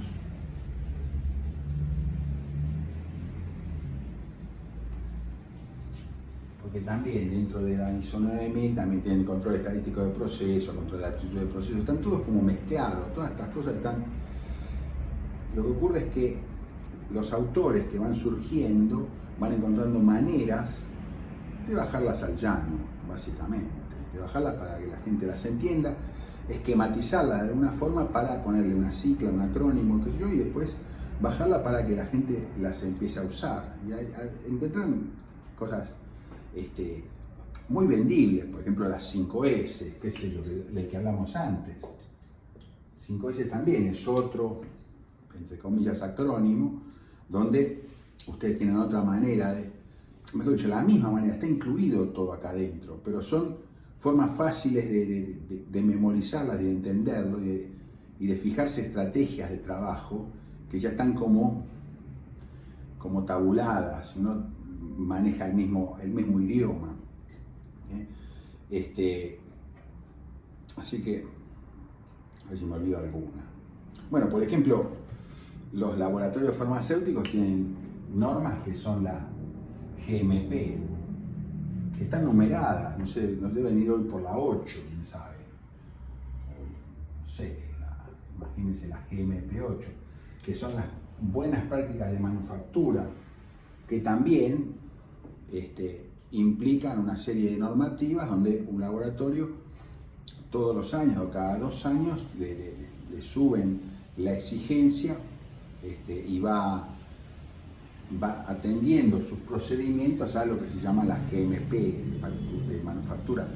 porque también dentro de la ISO 9000 también tienen control estadístico de proceso, control de actitud de proceso, están todos como mezclados, todas estas cosas están. Lo que ocurre es que los autores que van surgiendo van encontrando maneras de bajarlas al llano, básicamente, de bajarlas para que la gente las entienda, esquematizarlas de alguna forma para ponerle una sigla, un acrónimo, qué sé yo, y después bajarla para que la gente las empiece a usar. Y encuentran cosas muy vendibles, por ejemplo las 5S, qué sé yo, de que hablamos antes. 5S también es otro, entre comillas, acrónimo, donde ustedes tienen otra manera de, mejor dicho, la misma manera, está incluido todo acá adentro, pero son formas fáciles de memorizarlas, de entenderlo y de fijarse estrategias de trabajo que ya están como tabuladas, uno maneja el mismo idioma. Así que, a ver si me olvido alguna. Bueno, por ejemplo, los laboratorios farmacéuticos tienen normas que son la GMP, que están numeradas, no sé, nos deben ir hoy por la 8, quién sabe. No sé, imagínense la GMP 8, que son las buenas prácticas de manufactura, que también implican una serie de normativas donde un laboratorio todos los años o cada 2 años le suben la exigencia y va atendiendo sus procedimientos a lo que se llama la GMP de manufactura,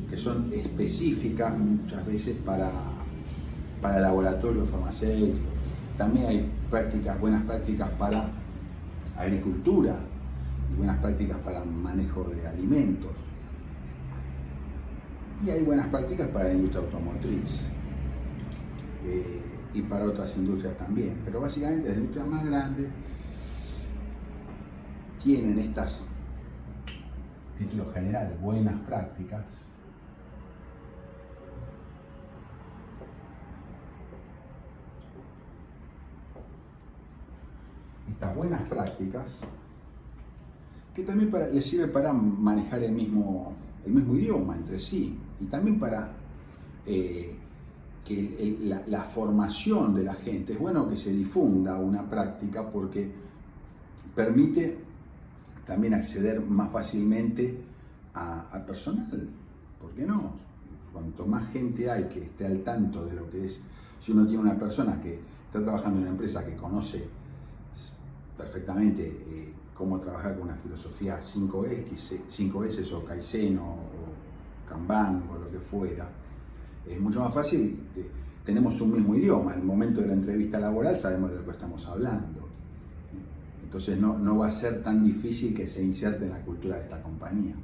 que son específicas muchas veces para laboratorios farmacéuticos. También hay buenas prácticas para agricultura y buenas prácticas para manejo de alimentos. Y hay buenas prácticas para la industria automotriz y para otras industrias también. Pero básicamente las industrias más grandes tienen estas, título general, buenas prácticas. Estas buenas prácticas que también les sirve para manejar el mismo idioma entre sí y también para que la formación de la gente. Es bueno que se difunda una práctica porque permite también acceder más fácilmente al personal. ¿Por qué no? Cuanto más gente hay que esté al tanto de lo que es, si uno tiene una persona que está trabajando en una empresa que conoce perfectamente cómo trabajar con una filosofía 5S o Kaizen o Kanban o lo que fuera, es mucho más fácil. Tenemos un mismo idioma, en el momento de la entrevista laboral sabemos de lo que estamos hablando. Entonces no va a ser tan difícil que se inserte en la cultura de esta compañía.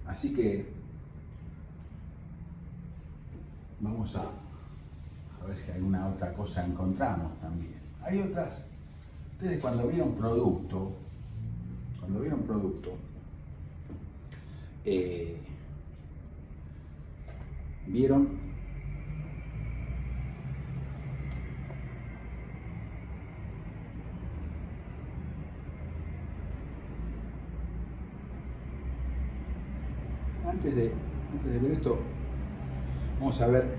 Así que vamos a ver si alguna otra cosa encontramos también. Hay otras. Ustedes cuando vieron producto, vieron antes de ver esto, vamos a ver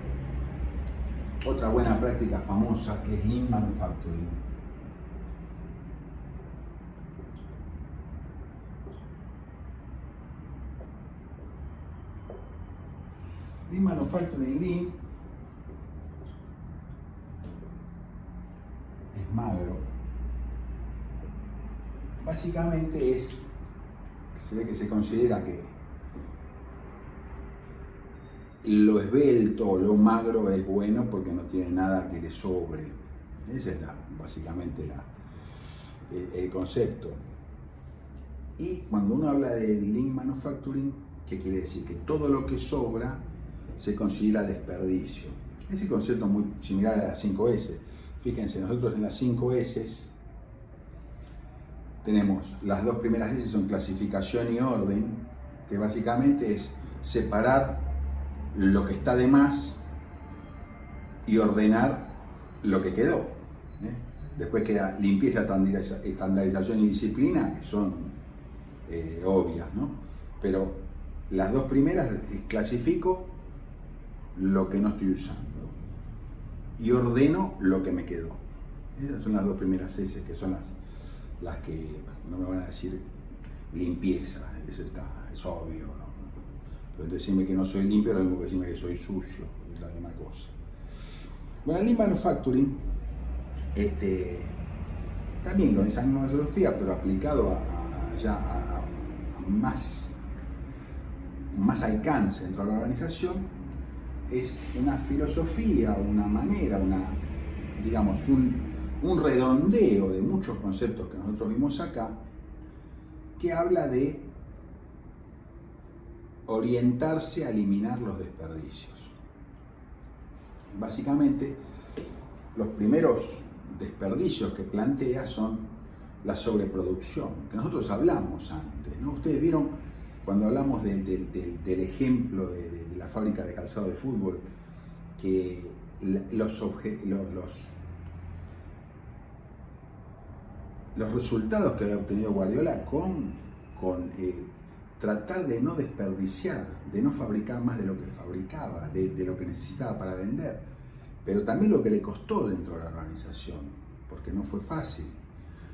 otra buena práctica famosa que es Lean Manufacturing. Lean Manufacturing, Lean es magro. Básicamente se ve que se considera que lo esbelto o lo magro es bueno porque no tiene nada que le sobre. Ese es básicamente el concepto. Y cuando uno habla de Lean Manufacturing, ¿qué quiere decir? Que todo lo que sobra se considera desperdicio. Ese concepto es muy similar a las 5S. Fíjense, nosotros en las 5S tenemos las dos primeras S son clasificación y orden, que básicamente es separar lo que está de más y ordenar lo que quedó. Después queda limpieza, estandarización y disciplina, que son obvias, ¿no? Pero las dos primeras clasifico lo que no estoy usando y ordeno lo que me quedó. Esas son las dos primeras S, que son las que no me van a decir limpieza, eso es obvio, ¿no? Entonces decirme que no soy limpio es lo mismo que decirme que soy sucio, es la misma cosa. Bueno, el Lean Manufacturing, también con esa misma filosofía, pero aplicado a más alcance dentro de la organización, es una filosofía, una manera, digamos, un redondeo de muchos conceptos que nosotros vimos acá, que habla de orientarse a eliminar los desperdicios. Básicamente, los primeros desperdicios que plantea son la sobreproducción, que nosotros hablamos antes, ¿no? Ustedes vieron cuando hablamos del ejemplo de la fábrica de calzado de fútbol, que los resultados que había obtenido Guardiola con tratar de no desperdiciar, de no fabricar más de lo que fabricaba, de lo que necesitaba para vender, pero también lo que le costó dentro de la organización, porque no fue fácil,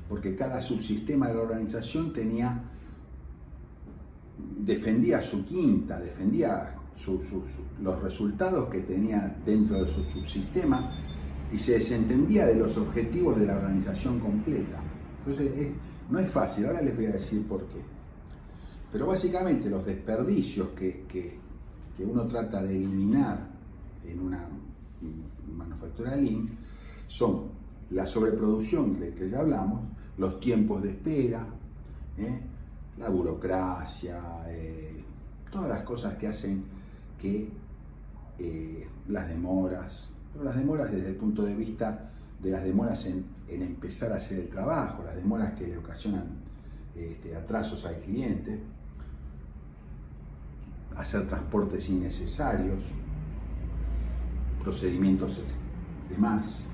porque cada subsistema de la organización defendía su quinta, defendía los resultados que tenía dentro de su subsistema y se desentendía de los objetivos de la organización completa. Entonces no es fácil, ahora les voy a decir por qué. Pero básicamente los desperdicios que uno trata de eliminar en una manufactura Lean son la sobreproducción de que ya hablamos, los tiempos de espera, la burocracia, todas las cosas que hacen que las demoras, pero las demoras desde el punto de vista de las demoras en empezar a hacer el trabajo, las demoras que le ocasionan atrasos al cliente, hacer transportes innecesarios, procedimientos de más,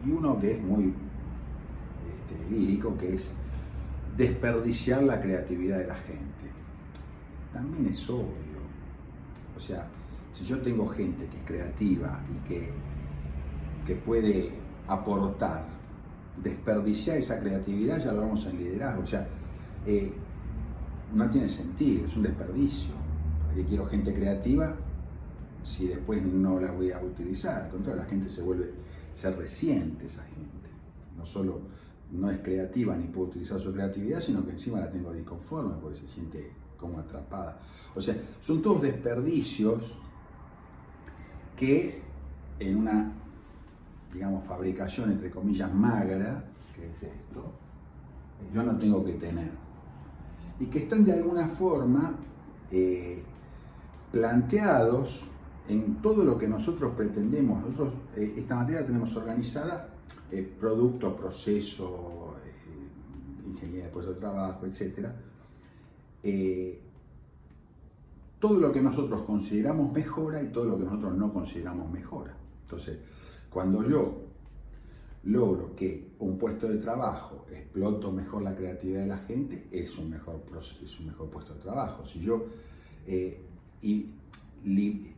y uno que es muy lírico, que es desperdiciar la creatividad de la gente. También es obvio, o sea, si yo tengo gente que es creativa y que puede aportar, desperdiciar esa creatividad, ya lo vamos en liderazgo, o sea, no tiene sentido, es un desperdicio. ¿Para qué quiero gente creativa si después no la voy a utilizar? Al contrario, la gente se resiente esa gente. No solo no es creativa ni puede utilizar su creatividad, sino que encima la tengo disconforme porque se siente como atrapada. O sea, son todos desperdicios que en una, digamos, fabricación entre comillas magra, que es esto, yo no tengo que tener. Y que están de alguna forma planteados en todo lo que nosotros pretendemos. Nosotros esta materia la tenemos organizada, producto, proceso, ingeniería de puesto de trabajo, etc. Todo lo que nosotros consideramos mejora y todo lo que nosotros no consideramos mejora. Entonces, cuando yo logro que un puesto de trabajo exploto mejor la creatividad de la gente, es un mejor puesto de trabajo. Si yo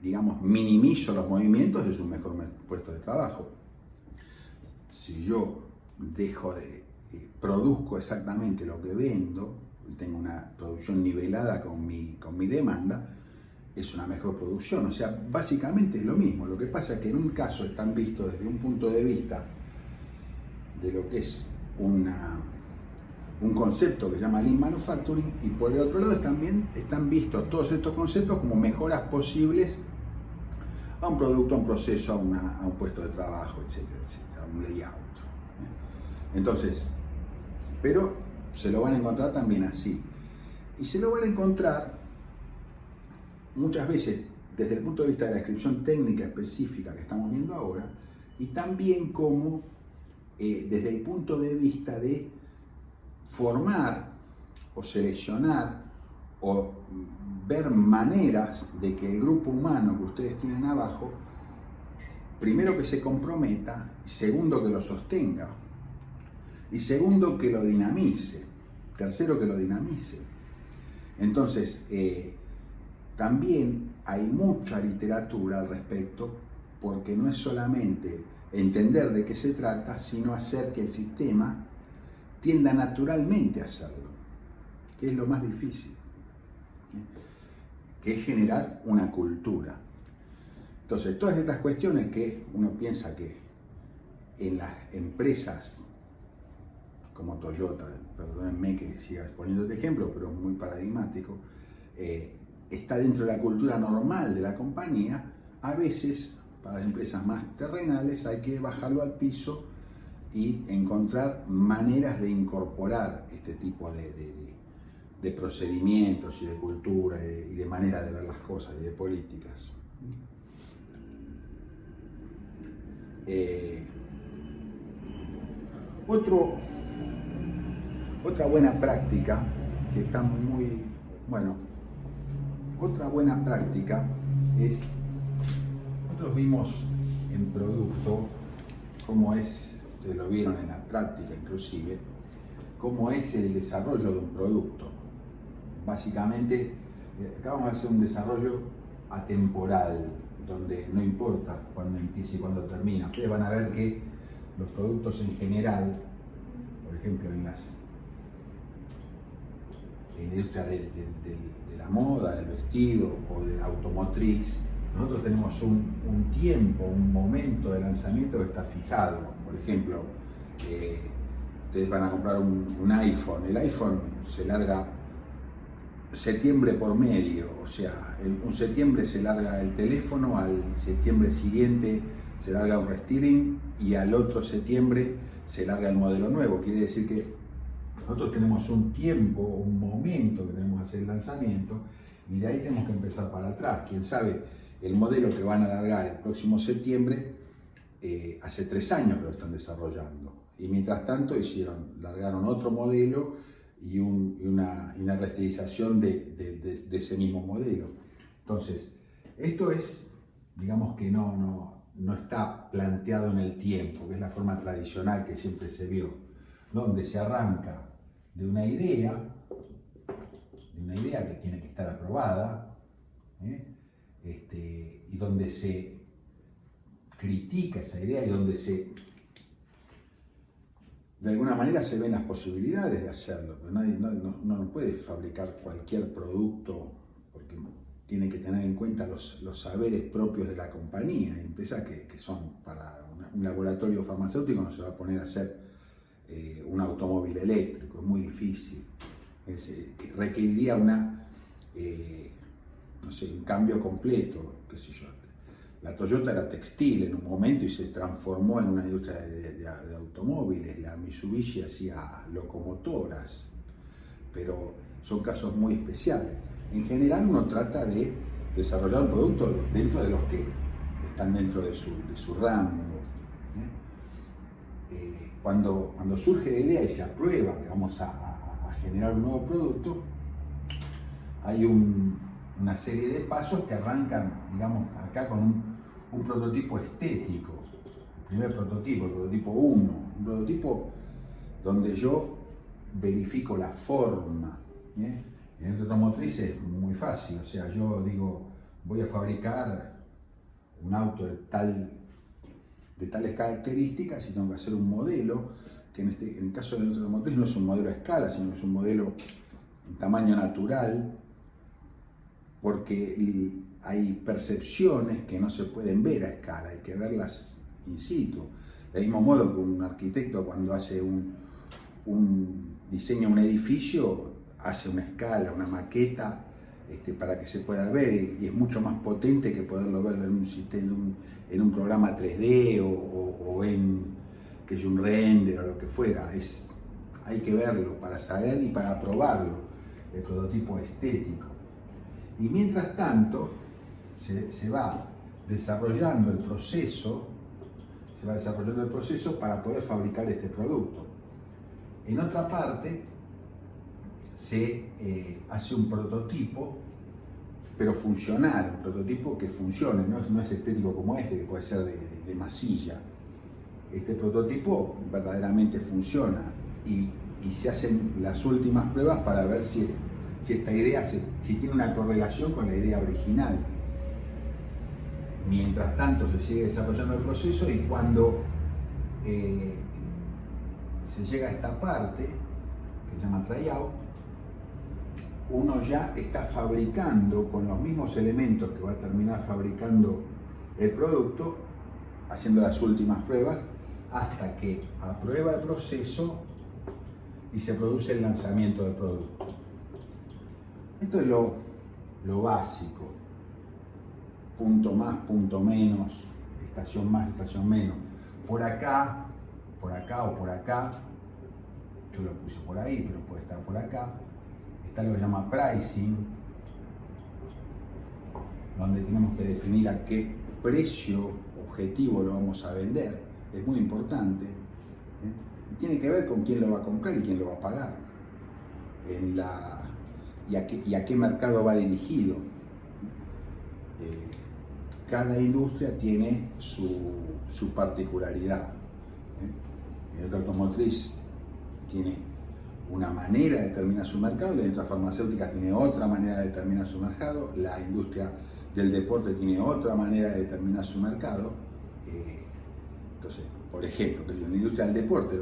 digamos, minimizo los movimientos, es un mejor puesto de trabajo. Si yo produzco exactamente lo que vendo y tengo una producción nivelada con mi demanda, es una mejor producción. O sea, básicamente es lo mismo. Lo que pasa es que en un caso están vistos desde un punto de vista de lo que es un concepto que se llama Lean Manufacturing, y por el otro lado también están vistos todos estos conceptos como mejoras posibles a un producto, a un proceso, a un puesto de trabajo, etcétera, etcétera, a un layout. Entonces, pero se lo van a encontrar también así. Y se lo van a encontrar muchas veces desde el punto de vista de la descripción técnica específica que estamos viendo ahora, y también como desde el punto de vista de formar o seleccionar o ver maneras de que el grupo humano que ustedes tienen abajo, primero que se comprometa, segundo que lo sostenga, y segundo que lo dinamice, tercero que lo dinamice. Entonces, también hay mucha literatura al respecto, porque no es solamente entender de qué se trata, sino hacer que el sistema tienda naturalmente a hacerlo, que es lo más difícil, que es generar una cultura. Entonces, todas estas cuestiones que uno piensa que en las empresas como Toyota, perdónenme que siga poniendo este ejemplo, pero muy paradigmático, está dentro de la cultura normal de la compañía, a veces para las empresas más terrenales hay que bajarlo al piso y encontrar maneras de incorporar este tipo de procedimientos y de cultura y de manera de ver las cosas y de políticas. Otra buena práctica que está muy, bueno, otra buena práctica es, nosotros vimos en producto cómo es, ustedes lo vieron en la práctica inclusive, cómo es el desarrollo de un producto. Básicamente, acá vamos a hacer un desarrollo atemporal, donde no importa cuándo empieza y cuándo termina. Ustedes van a ver que los productos en general, por ejemplo en la industria de la moda, del vestido o de la automotriz, nosotros tenemos un tiempo, un momento de lanzamiento que está fijado. Por ejemplo, ustedes van a comprar un iPhone, el iPhone se larga septiembre por medio, o sea, un septiembre se larga el teléfono, al septiembre siguiente se larga un restyling y al otro septiembre se larga el modelo nuevo. Quiere decir que nosotros tenemos un tiempo, un momento que tenemos que hacer el lanzamiento y de ahí tenemos que empezar para atrás. Quién sabe, el modelo que van a largar el próximo septiembre, hace 3 años que lo están desarrollando y mientras tanto largaron otro modelo y una reestilización de ese mismo modelo. Entonces, esto es, digamos que no está planteado en el tiempo, que es la forma tradicional que siempre se vio, donde se arranca de una idea que tiene que estar aprobada, y donde se critica esa idea y donde de alguna manera se ven las posibilidades de hacerlo, pero no puede fabricar cualquier producto porque tiene que tener en cuenta los saberes propios de la compañía. Hay empresas que son para un laboratorio farmacéutico, no se va a poner a hacer un automóvil eléctrico, es muy difícil. Requeriría un cambio completo, qué sé yo. La Toyota era textil en un momento y se transformó en una industria de automóviles. La Mitsubishi hacía locomotoras, pero son casos muy especiales. En general uno trata de desarrollar un producto dentro de los que están dentro de su rango. Cuando surge la idea y se aprueba que vamos a generar un nuevo producto, hay una serie de pasos que arrancan, digamos, acá con un prototipo estético, el primer prototipo, el prototipo 1, un prototipo donde yo verifico la forma. En el automotriz es muy fácil, o sea, yo digo, voy a fabricar un auto de tales características y tengo que hacer un modelo, que en el caso del automotriz no es un modelo a escala, sino que es un modelo en tamaño natural, porque hay percepciones que no se pueden ver a escala, hay que verlas in situ. Del mismo modo que un arquitecto cuando hace diseña un edificio, hace una escala, una maqueta, para que se pueda ver, y es mucho más potente que poderlo ver en un programa 3D o en un render o lo que fuera. Hay que verlo para saber y para probarlo, el prototipo estético. Y mientras tanto se va desarrollando el proceso, se va desarrollando el proceso para poder fabricar este producto. En otra parte, se hace un prototipo, pero funcional, un prototipo que funcione, no es estético como este, que puede ser de masilla. Este prototipo verdaderamente funciona y se hacen las últimas pruebas para ver si esta idea si tiene una correlación con la idea original. Mientras tanto se sigue desarrollando el proceso y cuando se llega a esta parte, que se llama tryout, uno ya está fabricando con los mismos elementos que va a terminar fabricando el producto, haciendo las últimas pruebas, hasta que aprueba el proceso y se produce el lanzamiento del producto. Esto es lo básico. Punto más, punto menos, estación más, estación menos. Por acá o por acá, yo lo puse por ahí, pero puede estar por acá. Está lo que se llama pricing, donde tenemos que definir a qué precio objetivo lo vamos a vender. Es muy importante. Y tiene que ver con quién lo va a comprar y quién lo va a pagar. Y a qué mercado va dirigido. Cada industria tiene su particularidad. La industria automotriz tiene una manera de determinar su mercado, la industria farmacéutica tiene otra manera de determinar su mercado, la industria del deporte tiene otra manera de determinar su mercado. Entonces, por ejemplo, en la industria del deporte,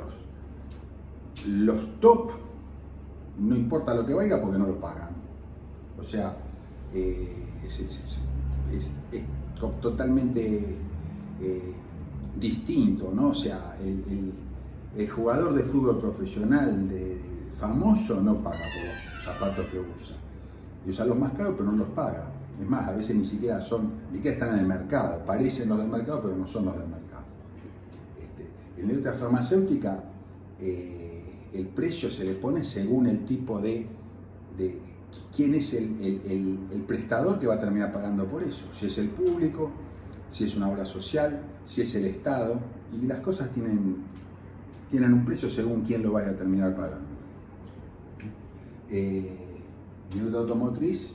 los top, no importa lo que valga porque no lo pagan. O sea, es totalmente distinto, ¿no? O sea, el jugador de fútbol profesional famoso no paga por los zapatos que usa. Y usa los más caros, pero no los paga. Es más, a veces ni siquiera están en el mercado. Parecen los del mercado, pero no son los del mercado. En la industria farmacéutica, el precio se le pone según el tipo de quién es el prestador que va a terminar pagando por eso. Si es el público, si es una obra social, si es el Estado. Y las cosas tienen un precio según quién lo vaya a terminar pagando. El industria automotriz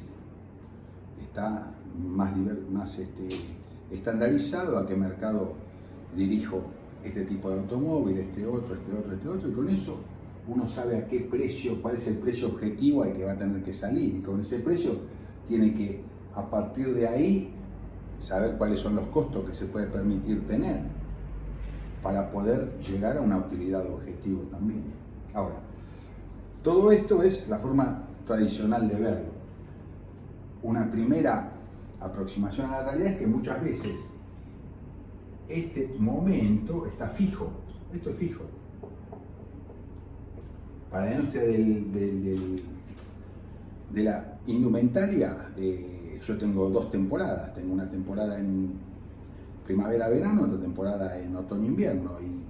está más estandarizado a qué mercado dirijo este tipo de automóvil, este otro, y con eso uno sabe a qué precio, cuál es el precio objetivo al que va a tener que salir, y con ese precio tiene que, a partir de ahí, saber cuáles son los costos que se puede permitir tener para poder llegar a una utilidad objetivo también. Ahora, todo esto es la forma tradicional de verlo. Una primera aproximación a la realidad es que muchas veces este momento está fijo. Esto es fijo. Para la industria de la indumentaria, yo tengo 2 temporadas. Tengo una temporada en primavera-verano, otra temporada en otoño-invierno. Y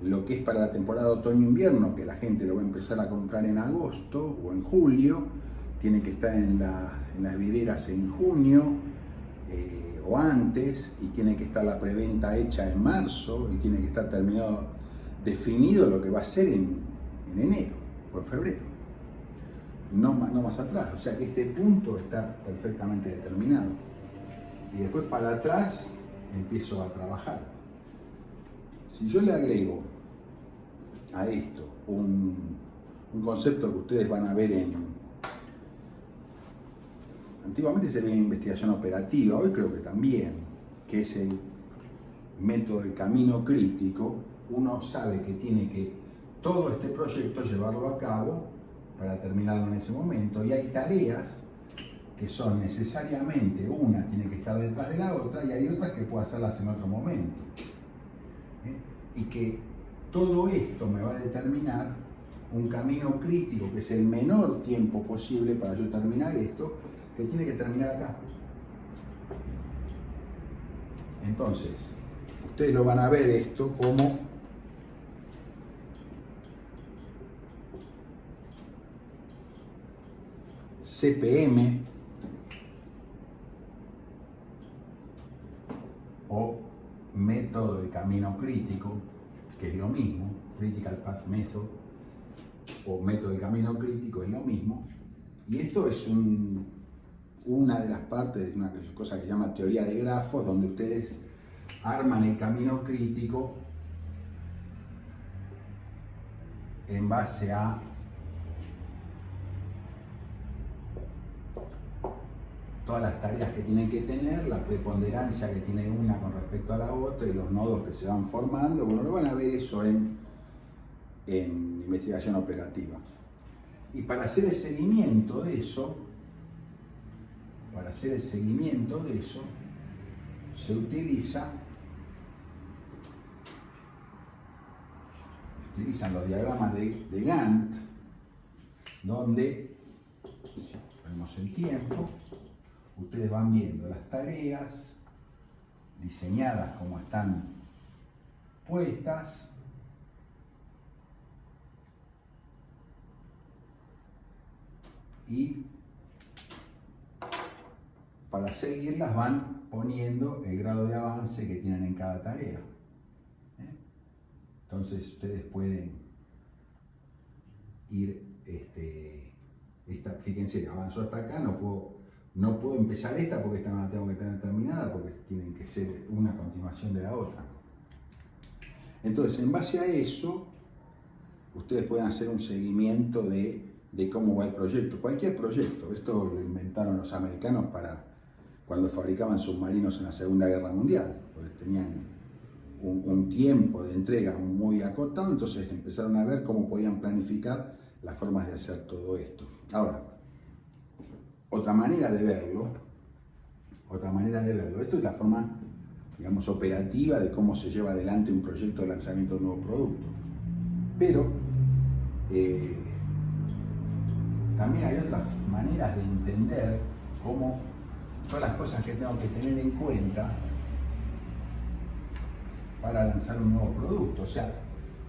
lo que es para la temporada otoño-invierno, que la gente lo va a empezar a comprar en agosto o en julio, tiene que estar en las videras en junio o antes, y tiene que estar la preventa hecha en marzo, y tiene que estar definido lo que va a ser en enero o en febrero, no más atrás. O sea que este punto está perfectamente determinado, y después para atrás empiezo a trabajar. Si yo le agrego a esto un concepto que ustedes van a ver antiguamente se veía en investigación operativa, hoy creo que también, que es el método del camino crítico. Uno sabe que tiene que todo este proyecto llevarlo a cabo para terminarlo en ese momento, y hay tareas que son necesariamente, una tiene que estar detrás de la otra, y hay otras que puedo hacerlas en otro momento. Y que todo esto me va a determinar un camino crítico, que es el menor tiempo posible para yo terminar esto, que tiene que terminar acá. Entonces, ustedes lo van a ver esto como CPM o método del camino crítico, que es lo mismo, Critical Path Method, o método del camino crítico, es lo mismo. Y esto es una de las partes de una cosa que se llama teoría de grafos, donde ustedes arman el camino crítico en base a todas las tareas que tienen que tener, la preponderancia que tiene una con respecto a la otra y los nodos que se van formando. Bueno, lo van a ver eso en investigación operativa. Y para hacer el seguimiento de eso, se utilizan los diagramas de Gantt, donde, si vemos el tiempo, ustedes van viendo las tareas diseñadas como están puestas, y para seguirlas van poniendo el grado de avance que tienen en cada tarea. Entonces ustedes pueden ir, fíjense, avanzó hasta acá, no puedo empezar esta porque esta no la tengo que tener terminada, porque tienen que ser una continuación de la otra. Entonces, en base a eso, ustedes pueden hacer un seguimiento de cómo va el proyecto, cualquier proyecto. Esto lo inventaron los americanos para cuando fabricaban submarinos en la Segunda Guerra Mundial, porque tenían un tiempo de entrega muy acotado, entonces empezaron a ver cómo podían planificar las formas de hacer todo esto. Ahora, otra manera de verlo, esto es la forma, digamos, operativa de cómo se lleva adelante un proyecto de lanzamiento de un nuevo producto. Pero también hay otras maneras de entender cómo todas las cosas que tengo que tener en cuenta para lanzar un nuevo producto. O sea,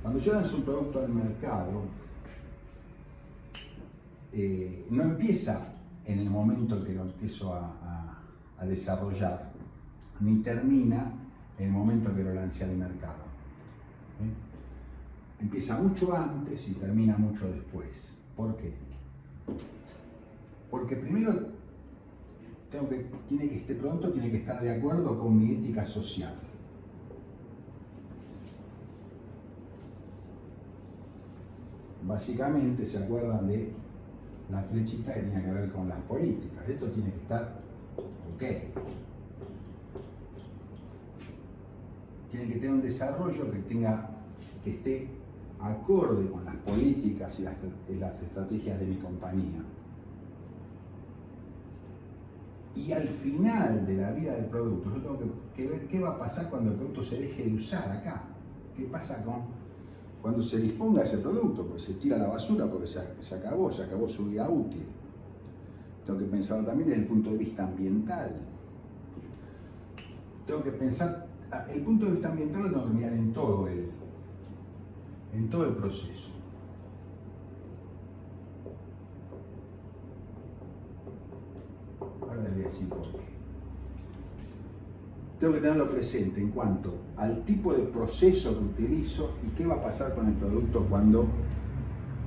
cuando yo lanzo un producto al mercado, no empieza en el momento en que lo empiezo a desarrollar, ni termina en el momento en que lo lancé al mercado. Empieza mucho antes y termina mucho después. ¿Por qué? Porque primero este producto tiene que estar de acuerdo con mi ética social. Básicamente, ¿se acuerdan de la flechita que tenía que ver con las políticas? Esto tiene que estar ok. Tiene que tener un desarrollo que esté acorde con las políticas y las estrategias de mi compañía. Y al final de la vida del producto, yo tengo que ver qué va a pasar cuando el producto se deje de usar acá. ¿Qué pasa cuando se disponga ese producto? Porque se tira a la basura, porque se acabó su vida útil. Tengo que pensarlo también desde el punto de vista ambiental. Tengo que pensar, el punto de vista ambiental lo tengo que mirar en todo el proceso. Ahora les voy a decir por qué. Tengo que tenerlo presente en cuanto al tipo de proceso que utilizo y qué va a pasar con el producto cuando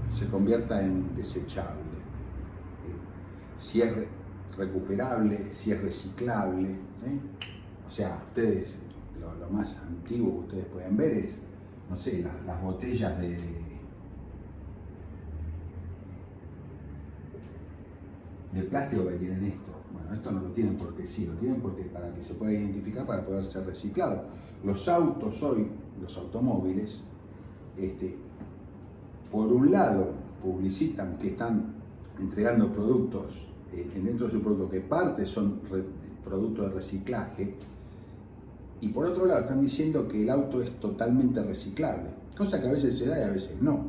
se convierta en desechable. Si es recuperable, si es reciclable. O sea, ustedes, lo más antiguo que ustedes pueden ver es, no sé, las botellas de plástico que tienen esto. Bueno, esto no lo tienen porque sí, lo tienen porque para que se pueda identificar, para poder ser reciclado. Los autos hoy, los automóviles, por un lado publicitan que están entregando productos dentro de su producto que parte son productos de reciclaje, y por otro lado están diciendo que el auto es totalmente reciclable, cosa que a veces se da y a veces no.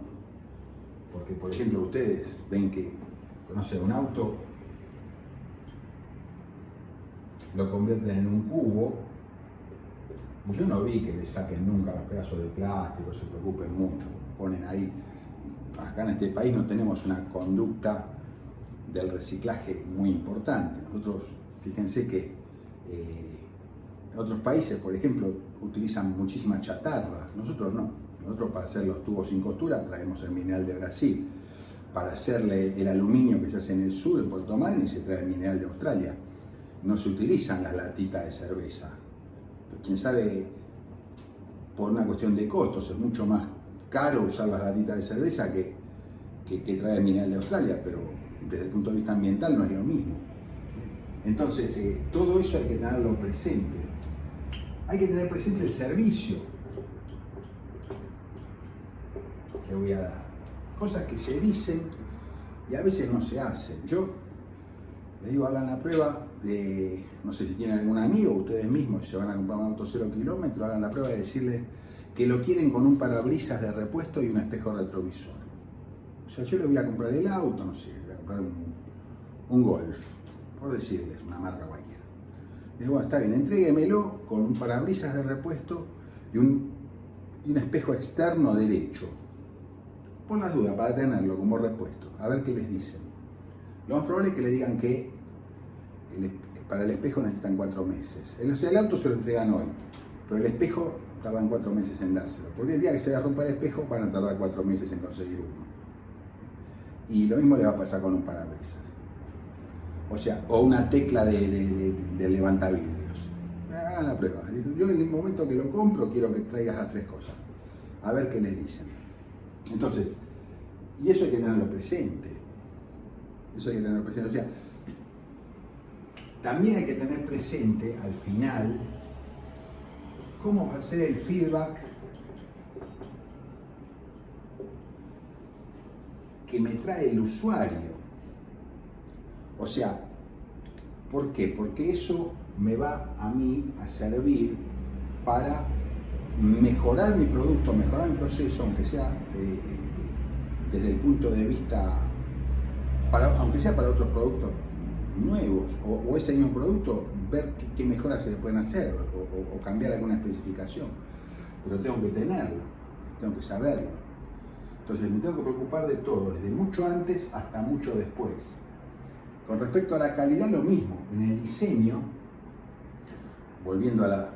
Porque, por ejemplo, ustedes ven que, no sé, un auto lo convierten en un cubo, y yo no vi que le saquen nunca los pedazos de plástico, se preocupen mucho, ponen ahí. Acá en este país no tenemos una conducta del reciclaje muy importante. Nosotros, fíjense que otros países, por ejemplo, utilizan muchísima chatarra, nosotros no. Nosotros para hacer los tubos sin costura traemos el mineral de Brasil. Para hacerle el aluminio que se hace en el sur, en Puerto Madryn, se trae el mineral de Australia. No se utilizan las latitas de cerveza. Pero quién sabe, por una cuestión de costos, es mucho más caro usar las latitas de cerveza que trae el mineral de Australia, pero desde el punto de vista ambiental no es lo mismo. Entonces, todo eso hay que tenerlo presente. Hay que tener presente el servicio que voy a dar. Cosas que se dicen y a veces no se hacen. Yo les digo, hagan la prueba de, no sé si tienen algún amigo, ustedes mismos, si se van a comprar un auto 0 kilómetros, hagan la prueba de decirles que lo quieren con un parabrisas de repuesto y un espejo retrovisor. O sea, yo le voy a comprar el auto, no sé, voy a comprar un Golf, por decirles, una marca cualquiera. Les digo, bueno, está bien, entréguemelo con un parabrisas de repuesto y un espejo externo derecho. Por las dudas, para tenerlo como repuesto, a ver qué les dicen. Lo más probable es que le digan que para el espejo necesitan 4 meses. El auto se lo entregan hoy, pero el espejo tardan 4 meses en dárselo, porque el día que se le rompa el espejo van a tardar 4 meses en conseguir uno. Y lo mismo le va a pasar con un parabrisas. O sea, o una tecla de levantavidrios. Hagan la prueba. Yo en el momento que lo compro quiero que traigas las 3 cosas. A ver qué les dicen. Entonces, y eso hay que tenerlo presente. Eso hay que tenerlo presente. O sea, también hay que tener presente al final cómo va a ser el feedback que me trae el usuario. O sea, ¿por qué? Porque eso me va a mí a servir para mejorar mi producto, mejorar mi proceso, aunque sea desde el punto de vista, aunque sea para otros productos nuevos, o ese mismo producto, ver qué mejoras se le pueden hacer, o cambiar alguna especificación. Pero tengo que tenerlo, tengo que saberlo. Entonces me tengo que preocupar de todo, desde mucho antes hasta mucho después. Con respecto a la calidad, lo mismo. En el diseño, volviendo al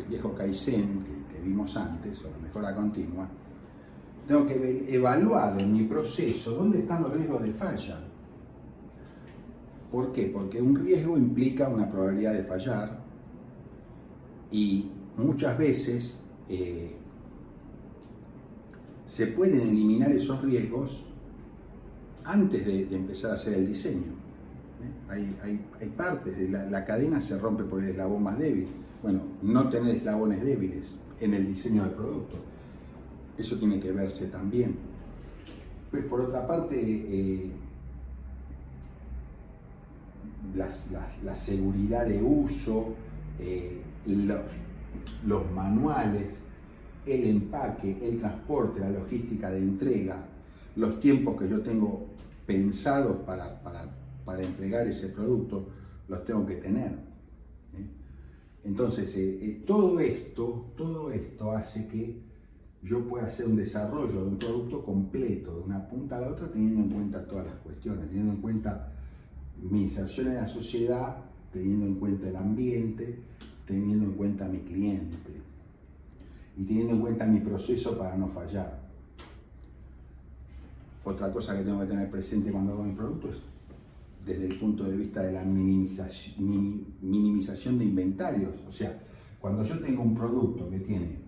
viejo Kaizen que vimos antes, o la mejora continua, tengo que evaluar en mi proceso dónde están los riesgos de falla. ¿Por qué? Porque un riesgo implica una probabilidad de fallar y muchas veces se pueden eliminar esos riesgos antes de empezar a hacer el diseño. Hay partes de la cadena se rompe por el eslabón más débil. Bueno, no tener eslabones débiles en el diseño del producto. Eso tiene que verse también. Pues por otra parte, la seguridad de uso, los manuales, el empaque, el transporte, la logística de entrega, los tiempos que yo tengo pensados para entregar ese producto, los tengo que tener. Entonces, todo esto hace que yo pueda hacer un desarrollo de un producto completo, de una punta a la otra, teniendo en cuenta todas las cuestiones, teniendo en cuenta mi inserción en la sociedad, teniendo en cuenta el ambiente, teniendo en cuenta a mi cliente y teniendo en cuenta mi proceso para no fallar. Otra cosa que tengo que tener presente cuando hago mi producto es desde el punto de vista de la minimización de inventarios. O sea, cuando yo tengo un producto que tiene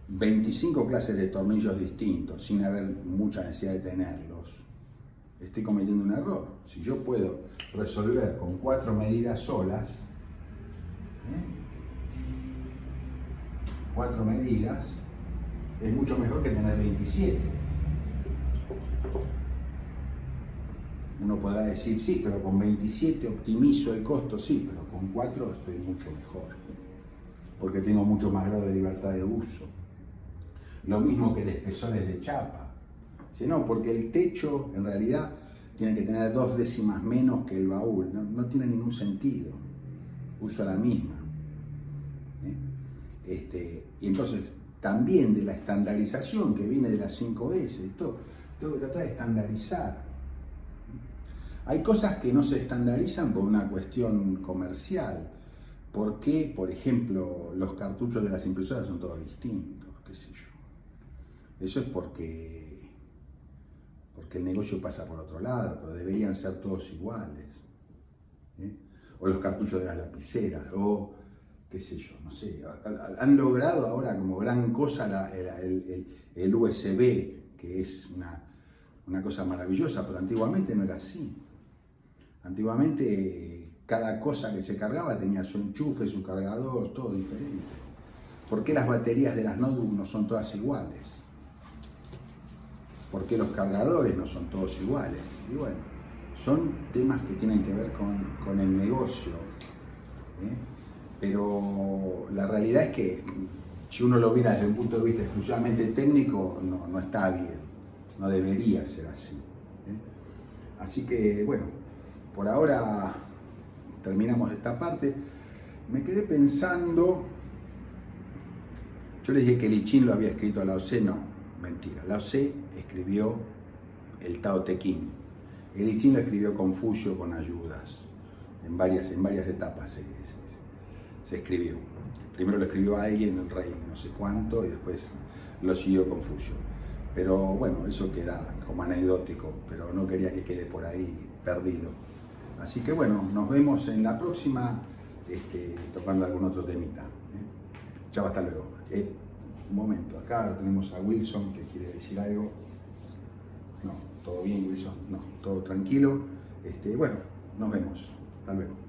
25 clases de tornillos distintos sin haber mucha necesidad de tenerlos, estoy cometiendo un error. Si yo puedo resolver con 4 medidas solas, 4 medidas, es mucho mejor que tener 27. Uno podrá decir, sí, pero con 27 optimizo el costo, sí, pero con 4 estoy mucho mejor, porque tengo mucho más grado de libertad de uso. Lo mismo que de espesores de chapa. Si no, porque el techo en realidad tiene que tener 2 décimas menos que el baúl, no tiene ningún sentido, uso la misma. Y entonces también de la estandarización que viene de las 5S, esto tengo que tratar de estandarizar. Hay cosas que no se estandarizan por una cuestión comercial, ¿por qué, por ejemplo, los cartuchos de las impresoras son todos distintos? ¿Qué sé yo? Eso es porque el negocio pasa por otro lado, pero deberían ser todos iguales. O los cartuchos de las lapiceras, o qué sé yo, no sé. Han logrado ahora como gran cosa el USB, que es una cosa maravillosa, pero antiguamente no era así. Antiguamente cada cosa que se cargaba tenía su enchufe, su cargador, todo diferente. ¿Por qué las baterías de las notebooks no son todas iguales? ¿Por qué los cargadores no son todos iguales? Y bueno, son temas que tienen que ver con el negocio. Pero la realidad es que si uno lo mira desde un punto de vista exclusivamente técnico, no está bien, no debería ser así. Así que bueno, por ahora terminamos esta parte. Me quedé pensando, yo les dije que Li Qin lo había escrito a Lao Tse, no, mentira. Lao Tse escribió el Tao Te Ching. El Li Qin lo escribió Confucio con ayudas, en varias etapas se escribió. Primero lo escribió alguien, el rey no sé cuánto, y después lo siguió Confucio. Pero bueno, eso queda como anecdótico, pero no quería que quede por ahí perdido. Así que bueno, nos vemos en la próxima, tocando algún otro temita. Chao, hasta luego. Un momento, acá tenemos a Wilson que quiere decir algo. No, todo bien, Wilson. No, todo tranquilo. Bueno, nos vemos. Hasta luego.